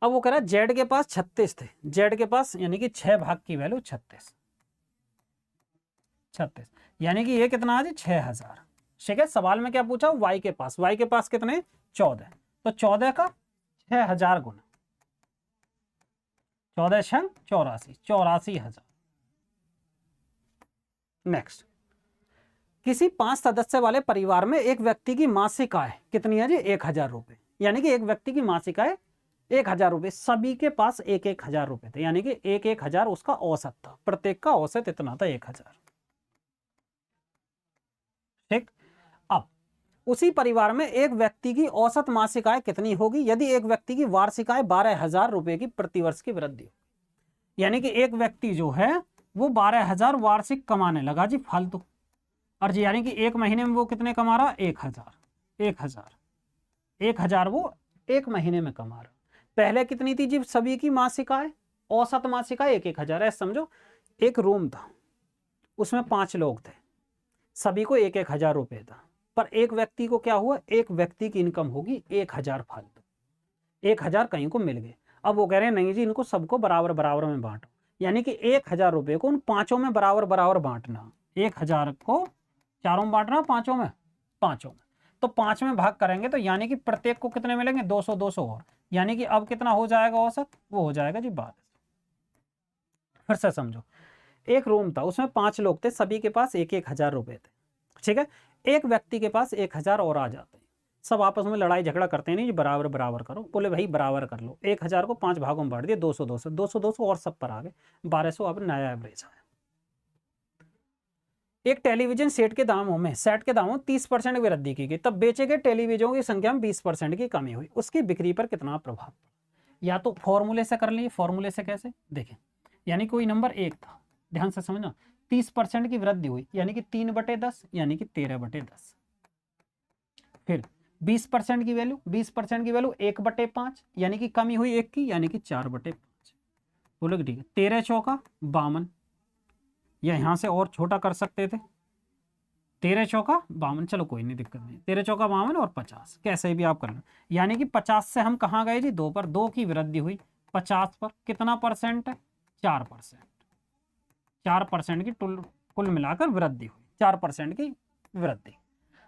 अब वो कह रहा है जेड के पास 36 थे, जेड के पास यानी कि 6 भाग की वैल्यू 36, यानी कि ये कितना आज 6000। ठीक है, सवाल में क्या पूछा, वाई के पास, वाई के पास कितने 14, तो 14 का 6000 गुना 14 छंग 84, 84,000। नेक्स्ट, किसी 5 सदस्य वाले परिवार में एक व्यक्ति की मासिक आय कितनी है जी? 1000 रुपए। यानी कि एक व्यक्ति की मासिक आय 1000 रुपए, सभी के पास 1,000 रुपए थे, यानी कि 1,000 उसका औसत था, प्रत्येक का औसत इतना था 1000। ठीक, अब उसी परिवार में एक व्यक्ति की औसत मासिक आय कितनी होगी यदि एक व्यक्ति की वार्षिक आय 12,000 रुपए की प्रतिवर्ष की वृद्धि हो? यानी कि एक व्यक्ति जो है वो 12,000 वार्षिक कमाने लगा जी फालतू, और जी यानी कि एक महीने में वो कितने कमा रहा? 1,000 वो एक महीने में कमा रहा। पहले कितनी थी जी सभी की मासिक आय? औसत मासिक आय 1,000 है। समझो एक रूम था, उसमें 5 लोग थे, सभी को 1,000 रुपए था, पर एक व्यक्ति को क्या हुआ? एक व्यक्ति की इनकम होगी 1,000 फालतू, 1,000 कहीं को मिल गए। अब वो कह रहे हैं नहीं जी इनको सबको बराबर बराबर में बांटो, यानी कि 1,000 रुपए को उन पांचों में बराबर बराबर बांटना। 1,000 को चारों में बांटना, पांचों में, पांचों में, तो 5 में भाग करेंगे तो यानी कि प्रत्येक को कितने मिलेंगे? 200 200 और, यानी कि अब कितना हो जाएगा औसत? वो हो जाएगा जी 12। फिर से समझो, एक रूम था, उसमें 5 लोग थे, सभी के पास 1,000 रुपए थे, ठीक है। एक व्यक्ति के पास 1,000 और आ जाते हैं, सब आपस में लड़ाई झगड़ा करते हैं, नहीं जी बराबर बराबर करो, बोले भाई बराबर कर लो। 1,000 को 5 भागों में बांट दिए, 200 200 200 200 और सब पर आ गए 1200। अब नया एवरेज आया। एक टेलीविजन सेट के दामों में 30% वृद्धि की गई, तब बेचे गए टेलीविजनों की संख्या में 20% की कमी हुई, उसकी बिक्री पर कितना प्रभाव पड़ा? या तो फॉर्मूले से कर लीजिए। फॉर्मूले से कैसे? देखें, यानी कोई नंबर 1 था, ध्यान से समझना, 30% की वृद्धि हुई, यानी कि 3/10, यानी कि 13/10। फिर 20% की वैल्यू 1/5, यानी कि कमी हुई 1 की, यानी कि 4/5। बोलो ठीक है। 13 चौका 52, या यहां से और छोटा कर सकते थे, 13 चौका 52, चलो कोई नहीं, दिक्कत नहीं, 13 चौका 52 और 50, कैसे भी आप कर लो। यानी कि 50 से हम कहाँ गए जी? 2 पर, 2 की वृद्धि हुई, 50 पर कितना परसेंट है? 4%। 4% की कुल मिलाकर वृद्धि हुई, 4% की वृद्धि।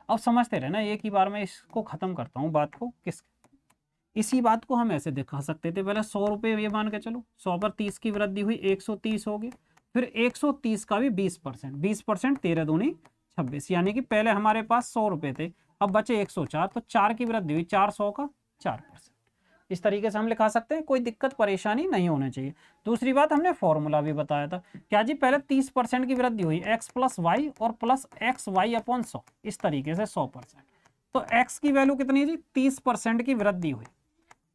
अब समझते रहे ना, एक ही बार में इसको खत्म करता हूँ बात को। इसी बात को हम ऐसे दिखा सकते थे, पहले 100 रुपये ये मान के चलो, 100 पर 30 की वृद्धि हुई, 130 हो गई, फिर 130 का भी 20%, 20% 13 दूनी 26, यानी कि पहले हमारे पास 100 रुपये थे, अब बचे 104, तो 4 की वृद्धि हुई, 400 का 4%। इस तरीके से हम लिखा सकते हैं, कोई दिक्कत परेशानी नहीं होनी चाहिए। दूसरी बात, हमने फॉर्मूला भी बताया था क्या जी? पहले 30% की वृद्धि हुई, x + y और प्लस XY/100, इस तरीके से 100%। तो x की वैल्यू कितनी है जी? 30% की वृद्धि हुई।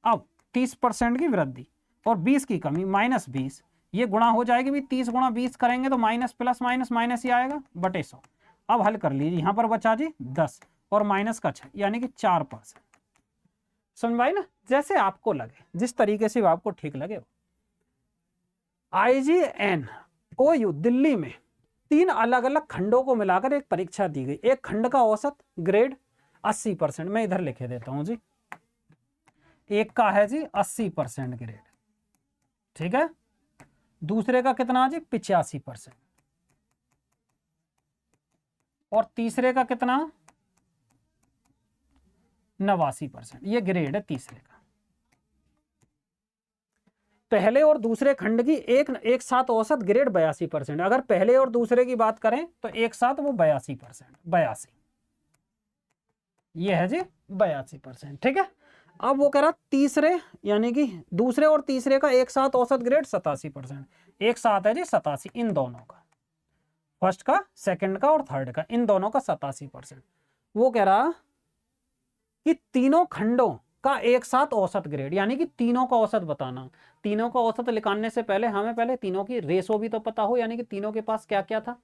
अब 30% की वृद्धि और 20 की कमी, -20, ये गुणा हो जाएगी भी, 30 गुणा 20 करेंगे तो माइनस प्लस माइनस माइनस ही आएगा बटे 100। अब हल कर लीजिए, यहां पर बचा जी 10 और माइनस का 6, यानी कि 4%। समझ पाए ना? जैसे आपको लगे, जिस तरीके से आपको ठीक लगे। IGNOU दिल्ली में 3 अलग अलग खंडों को मिलाकर एक परीक्षा दी गई। एक खंड का औसत ग्रेड 80%, मैं इधर लिखे देता हूं जी, एक का है जी 80% ग्रेड, ठीक है। दूसरे का कितना जी? 85%, और तीसरे का कितना? 89%। ये ग्रेड है तीसरे का। पहले और दूसरे खंड की एक साथ औसत ग्रेड 82%। अगर पहले और दूसरे की बात करें तो एक साथ वो 82%, 82, ये है जी 82%, ठीक है। अब वो कह रहा तीसरे, यानी कि दूसरे और तीसरे का एक साथ औसत ग्रेड 87%, एक साथ है जी 87, इन दोनों का, फर्स्ट का, सेकंड का और थर्ड का, इन दोनों का 87%। वो कह रहा कि तीनों खंडों का एक साथ औसत ग्रेड, यानी कि तीनों का औसत बताना। तीनों का औसत निकालने से पहले हमें पहले तीनों की रेशो भी तो पता हो, यानी कि तीनों के पास क्या क्या था,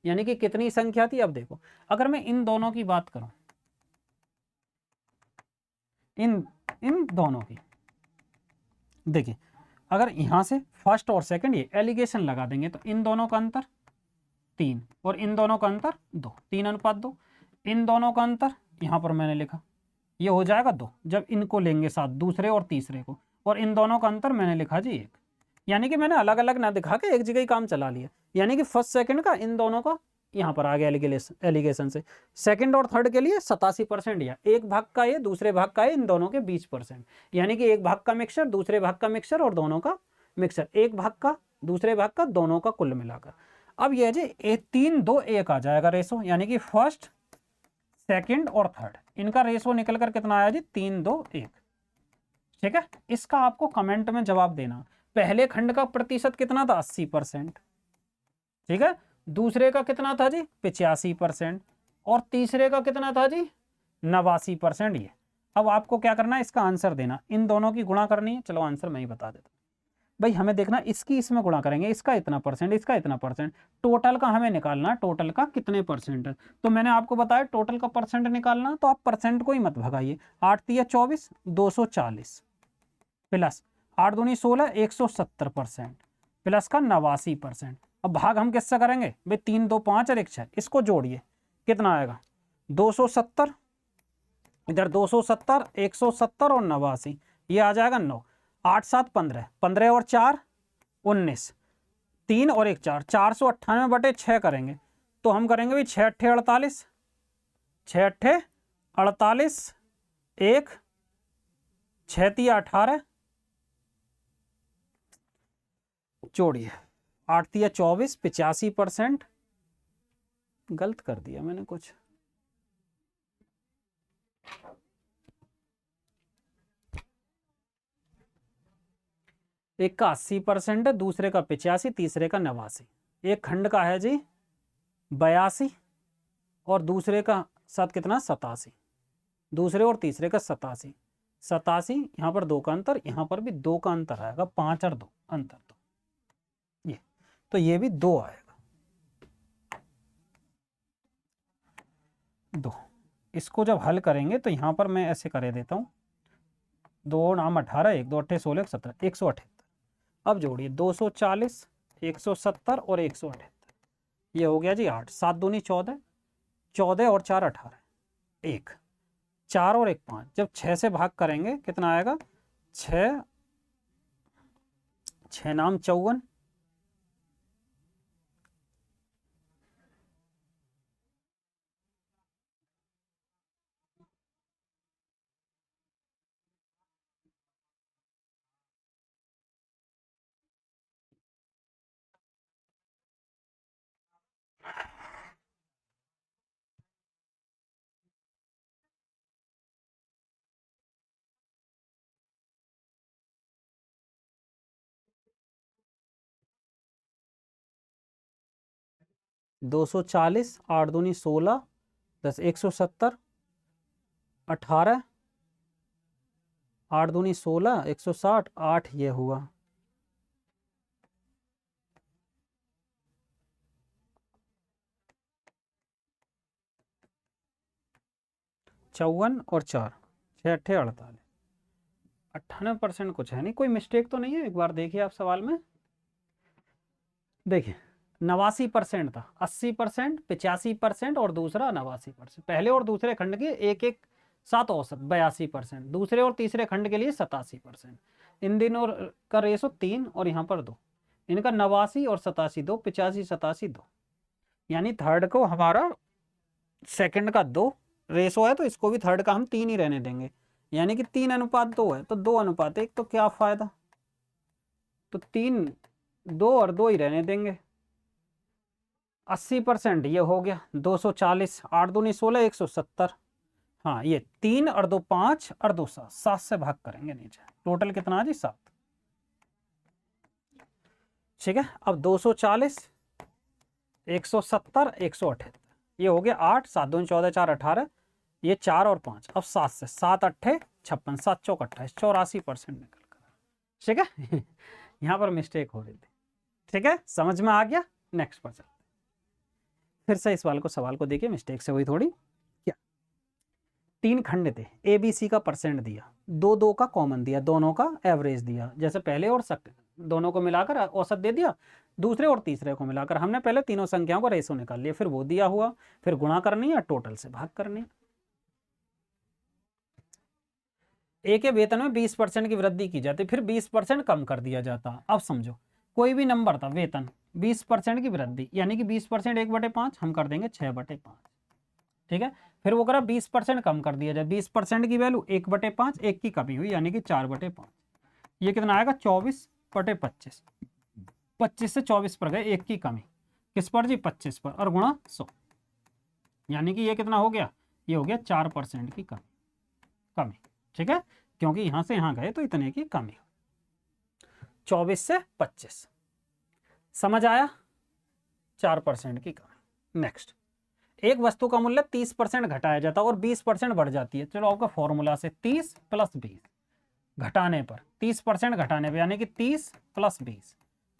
यानी कि कितनी संख्या थी। अब देखो, अगर मैं इन दोनों की बात करूं, इन दोनों की, देखिए अगर यहां से फर्स्ट और सेकंड ये एलिगेशन लगा देंगे तो इन दोनों का अंतर 3 और इन दोनों का अंतर 2, 3:2। इन दोनों का अंतर यहां पर मैंने लिखा, ये हो जाएगा 2 जब इनको लेंगे साथ, दूसरे और तीसरे को, और इन दोनों का अंतर मैंने लिखा जी 1, यानी कि मैंने अलग अलग ना दिखा के एक जगह ही काम चला लिया। यानी कि फर्स्ट सेकंड का इन दोनों का यहाँ पर आ गया एलिगेशन से। सेकंड और थर्ड के लिए 87% दिया, एक भाग का ये दूसरे भाग का ये, इन दोनों के 20%, यानी कि एक भाग का मिक्सचर दूसरे भाग का मिक्सचर और दोनों का मिक्सचर, एक भाग का दूसरे भाग का दोनों का कुल मिलाकर। अब ये जी 3 2 1 आ जाएगा रेशो, यानी कि फर्स्ट सेकंड और थर्ड इनका रेशो निकल कर कितना आया जी 3 2 1। ठीक है, इसका आपको कमेंट में जवाब देना। पहले खंड का प्रतिशत कितना था 80%, ठीक है, दूसरे का कितना था जी 85%, और तीसरे का कितना था जी 89%। ये अब आपको क्या करना है, इसका आंसर देना, इन दोनों की गुणा करनी है। चलो आंसर मैं ही बता देता हूँ भाई, हमें देखना इसकी इसमें गुणा करेंगे, इसका इतना परसेंट इसका इतना परसेंट, टोटल का हमें निकालना, टोटल का कितने परसेंट है। तो मैंने आपको बताया टोटल का परसेंट निकालना, तो आप परसेंट को ही मत भगाइए। 8 तिया 24 240 प्लस 8 दूनी 16 170% प्लस का 89%। अब भाग हम किससे करेंगे भाई, 3 2 5 और 1 6, इसको जोड़िए कितना आएगा 270, इधर 270 170 और 89, ये आ जाएगा 9, 8 7 15, 15 और 4 19, 3 और 1 4, 498/6 करेंगे। तो हम करेंगे भाई 6 अट्ठे 48, 6 अट्ठे 48, 1 6 तिया 18, जोड़िए 8 तिया 24, 85%, गलत कर दिया मैंने कुछ, एक का 80% है, दूसरे का 85, तीसरे का 89। एक खंड का है जी 82 और दूसरे का साथ कितना 87, दूसरे और तीसरे का 87, 87, यहाँ पर 2 का अंतर, यहाँ पर भी 2 का अंतर आएगा, 5 और 2 अंतर, ये तो ये भी 2 आएगा, 2। इसको जब हल करेंगे तो यहाँ पर मैं ऐसे कर देता हूँ, 2 नाम 18, 1 2 अट्ठे 16 17 178। अब जोड़िए 240 170 और 178, ये हो गया जी 8, 7 दूनी 14, 14 और 4 18, 1 4 और 1 5। जब 6 से भाग करेंगे कितना आएगा, 6 6 नाम 54, दो 240, 8 दूनी 16, 10 170, 18, 8 दूनी 16 160, 8 ये हुआ, 54 और 4 6 अट्ठे 48, 98% कुछ है नहीं, कोई मिस्टेक तो नहीं है। एक बार देखिए आप सवाल में, देखिए 89% था, 80%, 85% और दूसरा 89%। पहले और दूसरे खंड के एक एक साथ औसत 82%, दूसरे और तीसरे खंड के लिए 87%। इन दिनों का रेशो 3 और यहाँ पर 2, इनका 89 और 87 2, 85 87 2, यानी थर्ड को हमारा सेकंड का 2 रेशो है, तो इसको भी थर्ड का हम 3 ही रहने देंगे, यानी कि 3:2 है, तो 2:1, तो क्या फायदा, तो 3 2 और 2 ही रहने देंगे। 80% ये हो गया, 240, 8 दूनी 16 170, हाँ ये 3 और 2 5 और 2 7, 7 से भाग करेंगे नीचे, टोटल कितना जी 7। ठीक है, अब 240 170 178, ये हो गया 8 7 दूनी 14 4 18, ये 4 और 5, अब 7 से 7 अट्ठे 56, 7 चौक 28, 84% निकल कर। ठीक है यहाँ पर मिस्टेक हो रही थी। ठीक है, समझ में आ गया। नेक्स्ट पर चलते, फिर से इस वाले को सवाल को देखिए, मिस्टेक से हुई थोड़ी। क्या 3 खंड थे, ए बी सी का परसेंट दिया, 2 2 का कॉमन दिया, दोनों का एवरेज दिया, जैसे पहले और दोनों को मिलाकर औसत दे दिया, दूसरे और तीसरे को मिलाकर हमने पहले तीनों संख्याओं का रेशो निकाल लिया, फिर वो दिया हुआ, फिर गुणा करनी है, टोटल से भाग करनी है। ए के वेतन में 20% की वृद्धि की जाती, फिर 20% कम कर दिया जाता। अब समझो कोई भी नंबर था वेतन 20% की वृद्धि, यानी कि 20% 1/5 हम कर देंगे 6/5, ठीक है। फिर वो करा 20% कम कर दिया जाए, 20% की वैल्यू 1/5, 1 की कमी हुई यानी कि 4/5, ये कितना आएगा 24/25, 25 से 24 पर गए, 1 की कमी किस पर जी 25 पर, और गुणा 100, यानी कि ये कितना हो गया, ये हो गया 4% की कमी, ठीक है, क्योंकि यहां से यहां गए तो इतने की कमी, 24 से 25, समझ आया, 4% की कमी। नेक्स्ट, एक वस्तु का मूल्य 30% घटाया जाता है और 20% बढ़ जाती है। चलो आपका फॉर्मूला से 30 + 20 घटाने पर 30% घटाने पर यानी कि 30 + 20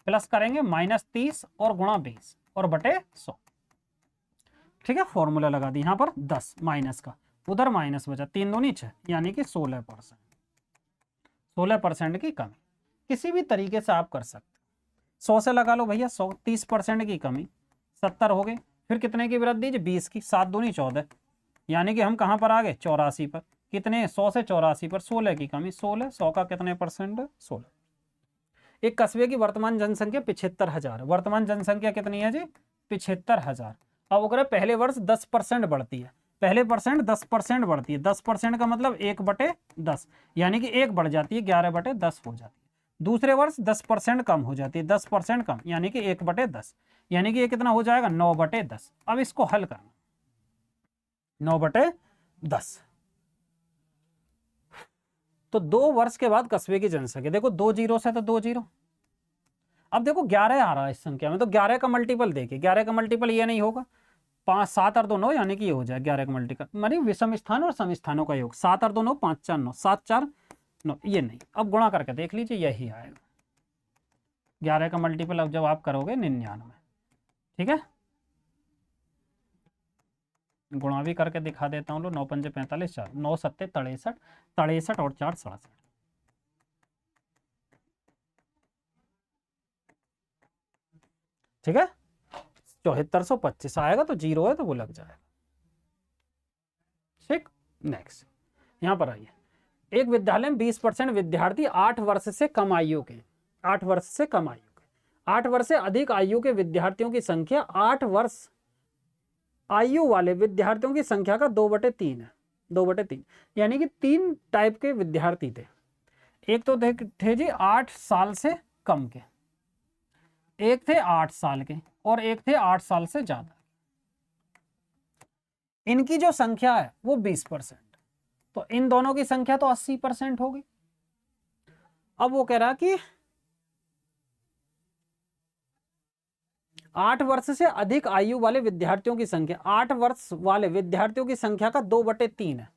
प्लस करेंगे -30 और गुणा 20 और बटे 100, ठीक है। फॉर्मूला लगा दी यहां पर 10 माइनस का, उधर माइनस बचा, 3 दूनी 6 यानी कि 16%, 16% की कमी किसी भी तरीके से आप कर सकते। 100 से लगा लो भैया 100, 30% की कमी 70 हो गए, फिर कितने की वृद्धि जी 20 की, 7 दूनी 14, यानी कि हम कहां पर आ गए 84 पर, कितने 100 से 84 पर 16 की कमी, 16, 100 का कितने परसेंट 16। एक कस्बे की वर्तमान जनसंख्या 75,000, वर्तमान जनसंख्या कितनी है जी 75,000। अब अगर पहले वर्ष 10% बढ़ती है, पहले परसेंट 10% बढ़ती है, 10% का मतलब 1/10, यानी कि 1 बढ़ जाती है 11/10 हो जाती है। दूसरे वर्ष 10% कम हो जाती है, 10% कम यानी कि 1/10, यानी कि ये कितना हो जाएगा 9/10। अब इसको हल करना, 9/10, तो 2 वर्ष के बाद कस्बे की जनसंख्या, देखो 2 जीरो से तो 2 जीरो, अब देखो 11 आ रहा है इस संख्या में, तो 11 का मल्टीपल देखिए, 11 का मल्टीपल ये नहीं होगा, 5 7 और 2 9, यानी कि ये हो जाए 11 का मल्टीपल मानी विषम स्थान और सम स्थानों का योग, 7 और 2 9, 5 4 9, 7 4 9, ये नहीं। अब गुणा करके देख लीजिए यही आएगा 11 का मल्टीपल, अब जब आप करोगे 99, ठीक है। गुणा भी करके दिखा देता हूँ, लो 9 पंजे 45, 4 9 सत्ते 63, 63 और 4 67, ठीक है। 7425 आएगा, तो जीरो है तो वो लग जाएगा, ठीक। नेक्स्ट, यहां पर आइए, एक विद्यालय में 20% विद्यार्थी 8 वर्ष से कम आयु के, 8 वर्ष से कम आयु के, 8 वर्ष से अधिक आयु के विद्यार्थियों की संख्या 8 वर्ष आयु वाले विद्यार्थियों की संख्या का 2/3 है, 2/3, यानी कि 3 टाइप के विद्यार्थी थे। एक तो थे जी 8 साल से कम के, एक थे 8 साल के, और एक थे 8 साल से ज्यादा। इनकी जो संख्या है वो 20%, तो इन दोनों की संख्या तो 80% होगी। अब वो कह रहा कि 8 वर्ष से अधिक आयु वाले विद्यार्थियों की संख्या, 8 वर्ष वाले विद्यार्थियों की संख्या का 2/3 है,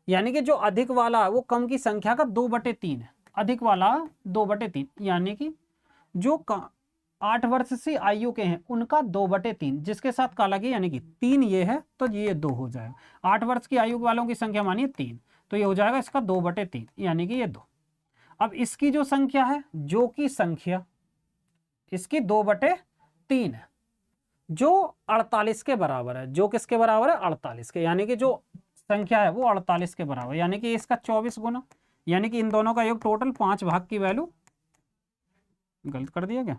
यानी कि जो अधिक वाला है वो कम की संख्या का 2/3 है, अधिक वाला 2/3, यानी कि जो 8 वर्ष से आयु के हैं उनका 2/3, जिसके साथ काला की यानी कि 3 ये है तो ये 2 हो जाएगा। 8 वर्ष की आयु वालों की संख्या मानिए 3, तो ये हो जाएगा इसका 2/3, यानी कि ये 2। अब इसकी जो संख्या है, जो की संख्या इसकी 2/3 है, जो 48 के बराबर है, जो किसके बराबर है 48 के, यानी कि जो संख्या है वो 48 के बराबर, यानी कि इसका 24 गुना, यानी कि इन दोनों का योग टोटल 5 भाग की वैल्यू, गलत कर दिया क्या,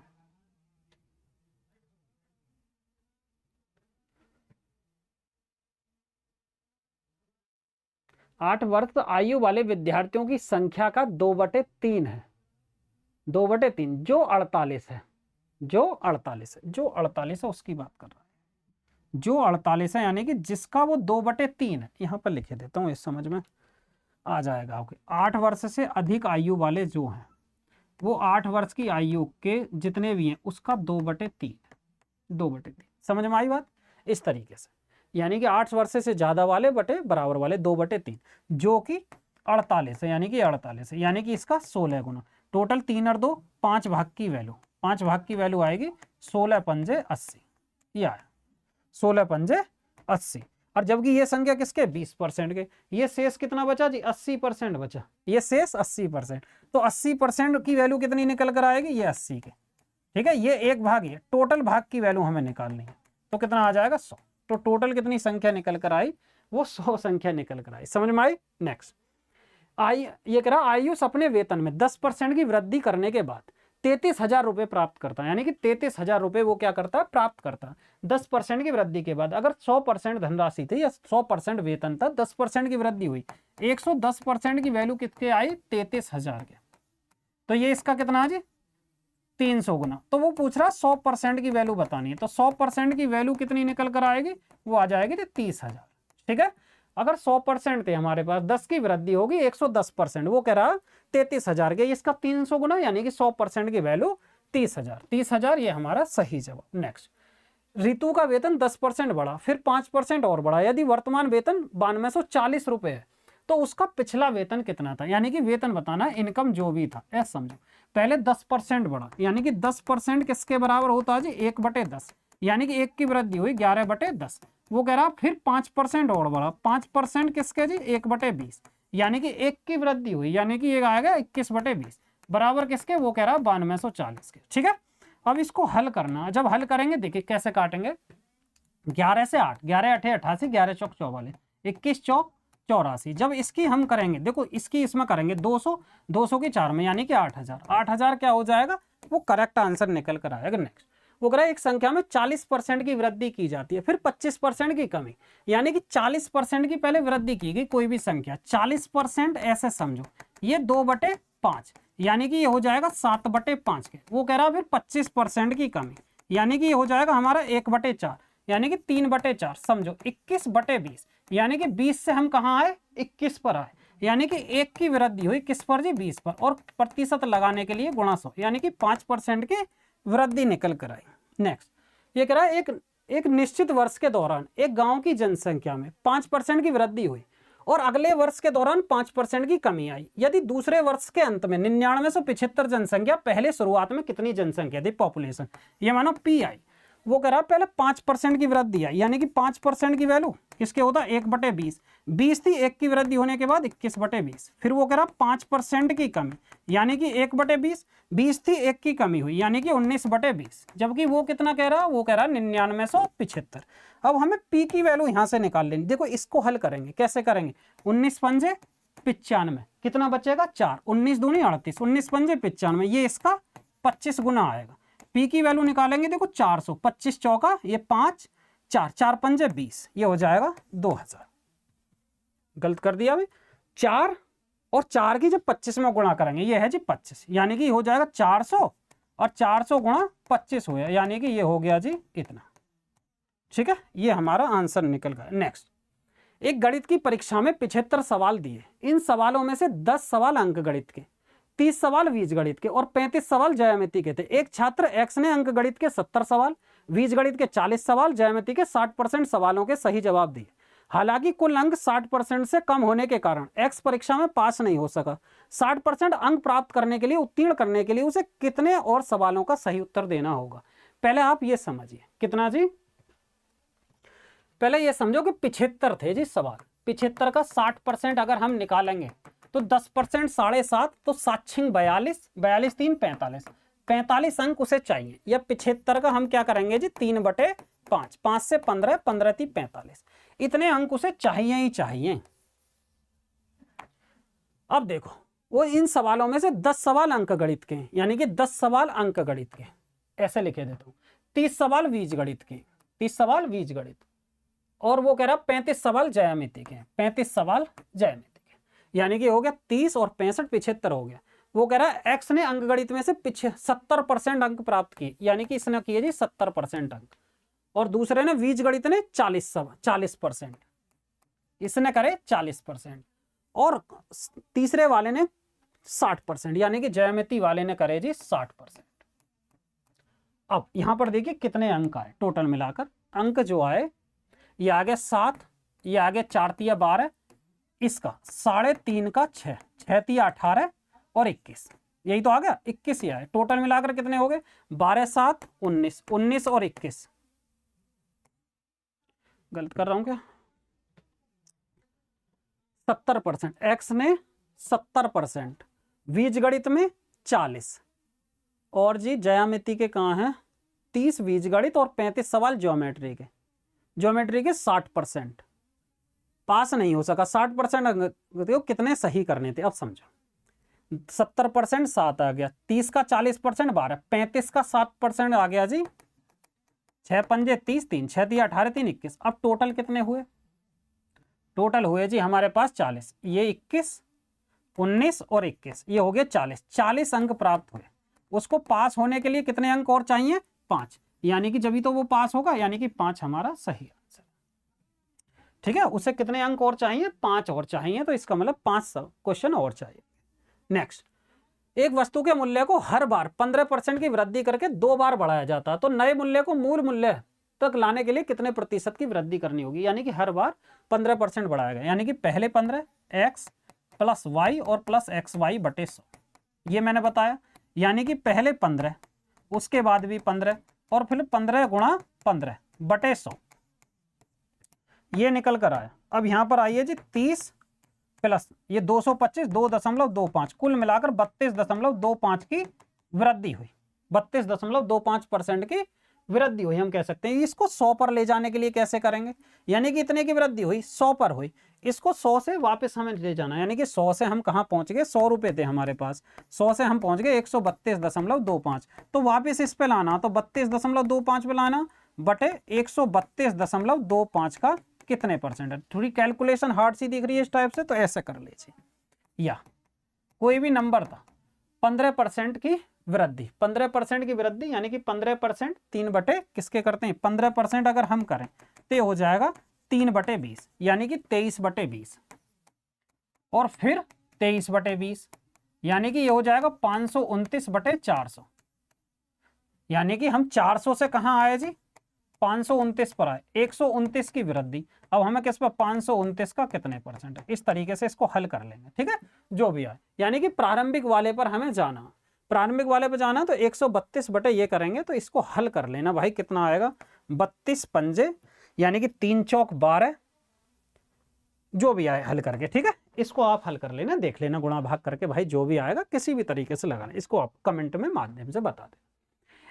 आठ वर्ष आयु वाले विद्यार्थियों की संख्या का 2/3 है, 2/3, जो 48 है, जो 48 है, जो 48 है उसकी बात कर रहा है, जो 48 है, यानी कि जिसका वो 2/3 है, यहां पर लिखे देता हूं, इस समझ में आ जाएगा आपके। 8 वर्ष से अधिक आयु वाले जो हैं वो 8 वर्ष की आयु के जितने भी हैं उसका 2/3, 2/3, समझ में आई बात, इस तरीके से, यानी कि 8 वर्ष से ज्यादा वाले बटे बराबर वाले 2/3, जो कि 48 है, यानी कि 48 है, यानी कि इसका 16 गुना, टोटल 3 और 2 5 भाग की वैल्यू, 5 भाग की वैल्यू आएगी 16 पंजे 80, ये आया 16 पंजे 80। और जबकि ये संख्या किसके 20% के, ये शेष कितना बचा जी 80% बचा, ये शेष 80%, तो 80% की वैल्यू कितनी निकल कर आएगी, ये 80 के, ठीक है। ये एक भाग है, टोटल भाग की वैल्यू हमें निकालनी है, तो कितना आ जाएगा 100, तो टोटल कितनी संख्या निकल कर आई, वो 100 संख्या निकल कर आई, समझ में आई। नेक्स्ट, ये कह रहा आयुष अपने वेतन में 10% की वृद्धि करने के बाद 33,000 रुपये प्राप्त करता है, यानी कि 33,000 रुपये वो क्या करता है, प्राप्त करता है 10% की वृद्धि के बाद। अगर 100% धनराशि थी या 100% वेतन था, 10% की वृद्धि हुई, 110% की वैल्यू कितने आई, 33,000 के, तो ये इसका कितना है जी, 300 गुना। तो वो पूछ रहा 100% की वैल्यू बतानी है, तो 100% की वैल्यू कितनी निकल कर आएगी, वो आ जाएगी 30,000। ठीक है, अगर 100% थे हमारे पास, 10 की वृद्धि होगी 110%, वो कह रहा 33,000 के, इसका 300 गुना, यानी कि 100% की वैल्यू 30,000। 30,000 ये हमारा सही जवाब। नेक्स्ट, ऋतु का वेतन 10% बढ़ा, फिर 5% और बढ़ा। यदि वर्तमान वेतन 9240 रुपये है तो उसका पिछला वेतन कितना था, यानी कि वेतन बताना, इनकम जो भी था, ऐसा समझो। पहले 10% बढ़ा, यानी कि 10% किसके बराबर होता है जी, 1/10, यानी कि 1 की वृद्धि हुई 11/10। वो कह रहा फिर 5% और बढ़ा, 5% किसके जी, 1/20, यानी कि 1 की वृद्धि हुई, यानी कि ये आएगा 21/20 बराबर किसके, वो कह रहा 9240 के। ठीक है, अब इसको हल करना, जब हल करेंगे देखिए कैसे काटेंगे। 11 से 8, 11 8 88, 11 चौक 44, 21 चौक 84। जब इसकी हम करेंगे, देखो इसकी इसमें करेंगे 200, 200 की 4 में, यानी कि 8,000। 8,000 क्या हो जाएगा, वो करेक्ट आंसर निकल कर आएगा। नेक्स्ट, वो कह रहा है एक संख्या में 40% की वृद्धि की जाती है, फिर 25% की कमी, यानी कि 40% की पहले वृद्धि की गई कोई भी संख्या, 40% ऐसे समझो, ये 2/5, यानी कि ये हो जाएगा 7/5 के। वो कह रहा फिर 25% की कमी, यानी कि ये हो जाएगा हमारा 1/4, यानी कि 3/4 समझो, 21/20, यानी कि 20 से हम कहाँ आए, 21 पर आए, यानी कि 1 की वृद्धि हुई किस पर जी, 20 पर, और प्रतिशत लगाने के लिए गुणा 100, यानी कि 5% की वृद्धि निकल कर आई। नेक्स्ट, ये कह रहा है एक निश्चित वर्ष के दौरान एक गांव की जनसंख्या में 5% की वृद्धि हुई और अगले वर्ष के दौरान 5% की कमी आई। यदि दूसरे वर्ष के अंत में 9975 जनसंख्या, पहले शुरुआत में कितनी जनसंख्या थी, पॉपुलेशन, ये मानो पी आई। वो कह रहा पहले 5% की वृद्धि आई, यानी कि 5% की वैल्यू किसके होता है, 1/20, 20 थी, 1 की वृद्धि होने के बाद 21/20। फिर वो कह रहा 5% की कमी, यानी कि 1/20, 20 थी, 1 की कमी हुई, यानी कि 19/20, जबकि वो कितना कह रहा, वो कह रहा 9975। अब हमें पी की वैल्यू यहां से निकाल लेनी। देखो इसको हल करेंगे, कैसे करेंगे, 19 पंजे 95, कितना बचेगा 4, 19 दूनी 38, 19 पंजे 95, ये इसका 25 गुना आएगा। पी की वैल्यू निकालेंगे, देखो 400, 25 चौका ये 5, 4, 4 पंजे 20, ये हो जाएगा 2000। गलत कर दिया अभी, 4 और 4 की जब 25 में गुणा करेंगे, ये है जी 25, यानी कि हो जाएगा 400 और 400 गुणा 25 हुआ, यानी कि ये हो गया जी इतना। ठीक है, ये हमारा आंसर निकल गया। नेक्स्ट, एक गणित की परीक्षा में 75 सवाल दिए, इन सवालों में से 10 सवाल अंक गणित के, 30 सवाल बीज गणित के और 35 सवाल ज्यामिति के थे। एक छात्र एक्स ने अंक गणित के 70 सवाल, बीज गणित के 40 सवाल, ज्यामिति के 60% सवालों के सही जवाब दिए। हालांकि कुल अंक 60% से कम होने के कारण एक्स परीक्षा में पास नहीं हो सका। 60% अंक प्राप्त करने के लिए, उत्तीर्ण करने के लिए उसे कितने और सवालों का सही उत्तर देना होगा। पहले आप ये समझिए, कितना जी, पहले ये समझो कि 75 थे जी सवाल, 75 का 60% अगर हम निकालेंगे तो 10% 7.5, तो 7 42, 42 3 45, 45 अंक उसे चाहिए। या 75 का हम क्या करेंगे जी, 3/5, 5 से 15, 15 3 45, इतने अंक उसे चाहिए ही चाहिए। अब देखो, वो इन सवालों में से 10 सवाल अंक गणित के, यानी कि 10 सवाल अंक गणित के, ऐसे लिखे देता हूं। 30 सवाल बीज गणित के, 30 सवाल बीज गणित, और वो कह रहा 35 सवाल ज्यामिति के, 35 सवाल ज्यामिति के, यानी कि हो गया 30 और 65, 75 हो गया। वो कह रहा है एक्स ने अंक गणित में से 70% अंक प्राप्त किए, यानी कि इसने किए जी 70% अंक, और दूसरे ने बीज गणित ने 40%, इसने करे 40%, और तीसरे वाले ने 60%, यानी कि ज्यामिति वाले ने करे जी 60%। अब यहां पर देखिए कितने अंक आए टोटल मिलाकर, अंक जो आए, ये आ गया 7, ये आ गया 4 तिया 12, इसका 3.5 का 6, 6 तिया 18 और 21, यही तो आ गया 21 ही आए। टोटल मिलाकर कितने हो गए, 12 7 19, 19 और 21, गलत कर रहा हूं क्या, 70%, एक्स ने 70%, बीज गणित में 40, और जी ज्यामिति के कहाँ हैं 30 बीज गणित और 35 सवाल ज्योमेट्री के, ज्योमेट्री के 60%, पास नहीं हो सका। 60% देखो कितने सही करने थे। अब समझो, 70% 7 आ गया, 30 का 40% 12, 35 का 7% आ गया जी 6 पंजे 30, 3 6 दिया 18, 3 21। अब टोटल कितने हुए? टोटल हुए जी हमारे पास 40, ये 21 19 और 21, ये हो गया 40। 40 अंक प्राप्त हुए। उसको पास होने के लिए कितने अंक और चाहिए? 5, यानी कि जब तो वो पास होगा, यानी कि 5 हमारा सही आंसर। ठीक है, उसे कितने अंक और चाहिए? 5 और चाहिए, तो इसका मतलब 5 क्वेश्चन और चाहिए। नेक्स्ट, एक वस्तु के मूल्य को हर बार 15% की वृद्धि करके 2 बार बढ़ाया जाता है, तो नए मूल्य को मूल मूल्य तक लाने के लिए कितने प्रतिशत की वृद्धि करनी होगी? यानी कि हर बार 15% बढ़ाया गया, यानी कि पहले 15 x प्लस वाई और प्लस एक्स वाई बटे 100, ये मैंने बताया। यानी कि पहले 15, उसके बाद भी 15, और फिर 15 गुणा 15 बटे 100, ये निकल कर आया। अब यहां पर आइए जी 30 प्लस ये 225 2.25, कुल मिलाकर 32.25 की वृद्धि हुई। 32.25% की वृद्धि हुई। हम कह सकते हैं इसको 100 पर ले जाने के लिए कैसे करेंगे? यानी कि इतने की वृद्धि हुई, 100 पर हुई, इसको 100 से वापस हमें ले जाना, यानी कि 100 से हम कहां पहुंच गए? 100 रुपए थे हमारे पास, 100 से हम पहुंच गए 132.25, तो वापस इस पे लाना, तो 32.25 पे लाना बटे 132.25 का कितने परसेंट है? थोड़ी कैलकुलेशन हार्ड सी दिख रही है इस टाइप से, तो ऐसे कर लीजिए। या कोई भी नंबर था, 15% की वृद्धि, 15% की वृद्धि, यानी कि 15% 3 बटे किसके करते हैं? 15% अगर हम करें तो ये हो जाएगा 3 बटे 20, यानी कि 23 बटे 20, और फिर 23 बटे 20, यानी कि ये हो जाएगा 529 बटे 400, यानी कि हम 400 से कहां आए जी? 529 पर आए, 129 की वृद्धि। अब हमें किस पर? 529 का कितने परसेंट है? इस तरीके से इसको हल कर लेंगे। ठीक है, जो भी आए, यानी कि प्रारंभिक वाले पर हमें जाना, प्रारंभिक वाले पर जाना, तो 132 बटे ये करेंगे, तो इसको हल कर लेना भाई। कितना आएगा? 32 पंजे, यानी कि 3 चौक 12, जो भी आए हल करके। ठीक है, इसको आप हल कर लेना, देख लेना गुणा भाग करके भाई, जो भी आएगा किसी भी तरीके से लगाना, इसको आप कमेंट में माध्यम से बता दें।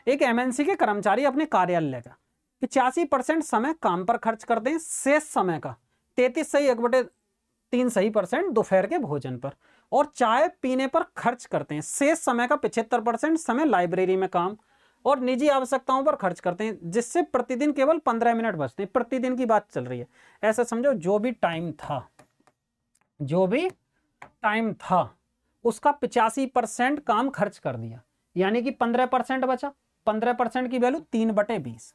एक एमएनसी के कर्मचारी अपने कार्यालय का 85% समय काम पर खर्च करते हैं, शेष समय का 33 सही 1/3 सही % दोपहर के भोजन पर और चाय पीने पर खर्च करते हैं। शेष समय का 75% समय लाइब्रेरी में काम और निजी आवश्यकताओं पर खर्च करते हैं, जिससे प्रतिदिन केवल 15 मिनट बचते हैं। प्रतिदिन की बात चल रही है, ऐसा समझो जो भी टाइम था उसका 85% काम खर्च कर दिया, यानी कि 15% बचा। 15% की वैल्यू 3/20,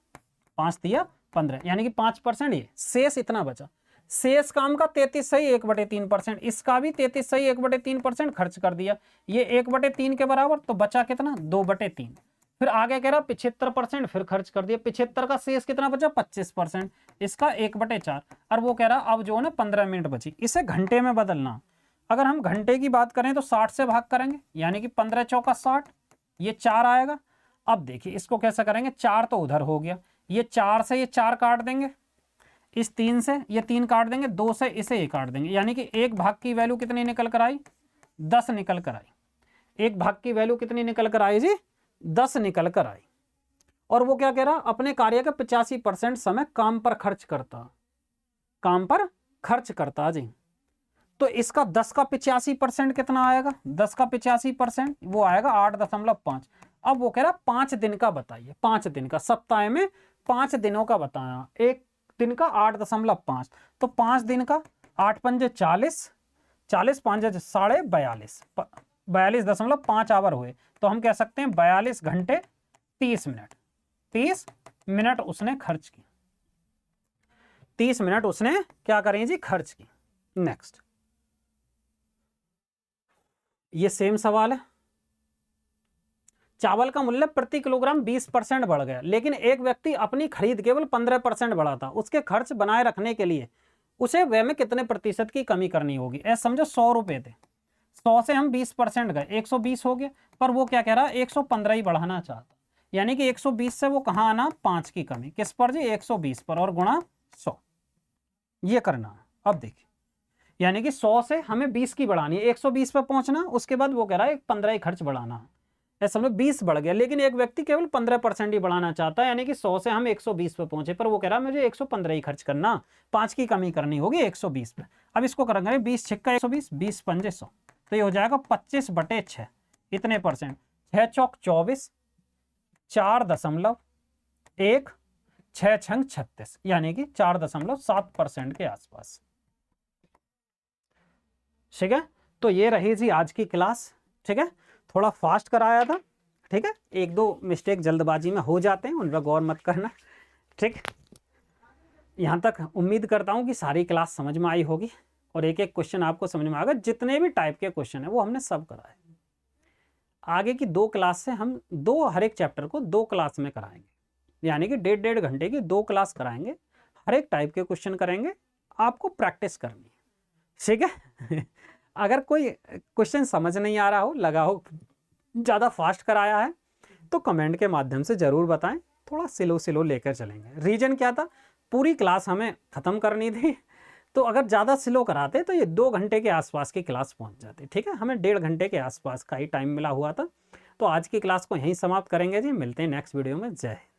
5 दिया 15, यानी कि 5%, ये शेष इतना बचा। शेष काम का 33 सही 1/3%, इसका भी 33 सही 1/3% खर्च कर दिया, ये 1/3 के बराबर, तो बचा कितना? 2/3। फिर आगे कह रहा 75% फिर खर्च कर दिया, 75 का शेष कितना बचा? 25%, इसका 1/4, और वो कह रहा अब जो है ना 15 मिनट बची। इसे घंटे में बदलना, अगर हम घंटे की बात करें तो 60 से भाग करेंगे, यानी कि 15 चौका 60, ये 4 आएगा। अब देखिए इसको कैसा करेंगे? 4 तो उधर हो गया, ये 4 से ये 4 काट देंगे, इस 3 से ये 3 काट देंगे, 2 से इसे ये काट देंगे, यानी कि एक भाग की वैल्यू कितनी निकल कर आई? 10 निकल कर आई। एक भाग की वैल्यू कितनी निकल कर आई जी? 10 निकल कर आई। और वो क्या कह रहा? अपने कार्य का 85% समय काम पर खर्च करता जी। तो इसका 10 का 85% कितना आएगा? 10 का 85% वो आएगा 8.5। अब वो कह रहा 5 दिन का बताइए, 5 दिन का, सप्ताह में 5 दिनों का बताया, एक दिन का 8.5, तो 5 दिन का 8 पंजे 40, 40 5 42.5, 42.5 आवर हुए, तो हम कह सकते हैं 42 घंटे 30 मिनट, 30 मिनट उसने खर्च की, 30 मिनट उसने क्या करें जी? खर्च की। नेक्स्ट, ये सेम सवाल है। चावल का मूल्य प्रति किलोग्राम 20% बढ़ गया, लेकिन एक व्यक्ति अपनी खरीद केवल 15% बढ़ाता, उसके खर्च बनाए रखने के लिए उसे व्यय में कितने प्रतिशत की कमी करनी होगी? ऐसा समझो 100 रुपए थे, 100 से हम 20% गए, 120 हो गया, पर वो क्या कह रहा है? 115 ही बढ़ाना चाहता, यानी कि 120 से वो कहाँ आना? 5 की कमी, किस पर जी? 120 पर, और गुणा 100, ये करना। अब देखिए, यानी कि 100 से हमें 20 की बढ़ानी है, 120 पर पहुंचना, उसके बाद वो कह रहा है 15 ही खर्च बढ़ाना है, ऐसा समझो 20 बढ़ गया, लेकिन एक व्यक्ति केवल 15% ही बढ़ाना चाहता है, यानी कि 100 से हम 120 पे पहुंचे, पर वो कह रहा है मुझे 115 ही खर्च करना, 5 की कमी करनी होगी 120 पे। अब इसको करेंगे 20 छिक्का 120, 20 पंजे 100, तो ये हो जाएगा 25/6, इतने परसेंट, 6 चौक 24, 4.1, 6 छंग 36, यानी कि 4.7% के आसपास। ठीक है, तो ये रही जी आज की क्लास। ठीक है, थोड़ा फास्ट कराया था। ठीक है, एक दो मिस्टेक जल्दबाजी में हो जाते हैं, उन पर गौर मत करना। ठीक, यहाँ तक उम्मीद करता हूँ कि सारी क्लास समझ में आई होगी और एक एक क्वेश्चन आपको समझ में आएगा। जितने भी टाइप के क्वेश्चन है वो हमने सब कराए। आगे की 2 क्लास से हम हर एक चैप्टर को 2 क्लास में कराएंगे, यानी कि 1.5 घंटे की 2 क्लास कराएंगे। हर एक टाइप के क्वेश्चन करेंगे, आपको प्रैक्टिस करनी है। ठीक है अगर कोई क्वेश्चन समझ नहीं आ रहा हो, लगा हो ज़्यादा फास्ट कराया है, तो कमेंट के माध्यम से ज़रूर बताएं, थोड़ा स्लो स्लो लेकर चलेंगे। रीजन क्या था, पूरी क्लास हमें ख़त्म करनी थी, तो अगर ज़्यादा स्लो कराते तो ये 2 घंटे के आसपास की क्लास पहुंच जाती। ठीक है, हमें 1.5 घंटे के आसपास का ही टाइम मिला हुआ था। तो आज की क्लास को यहीं समाप्त करेंगे जी, मिलते हैं नेक्स्ट वीडियो में। जय हिंद।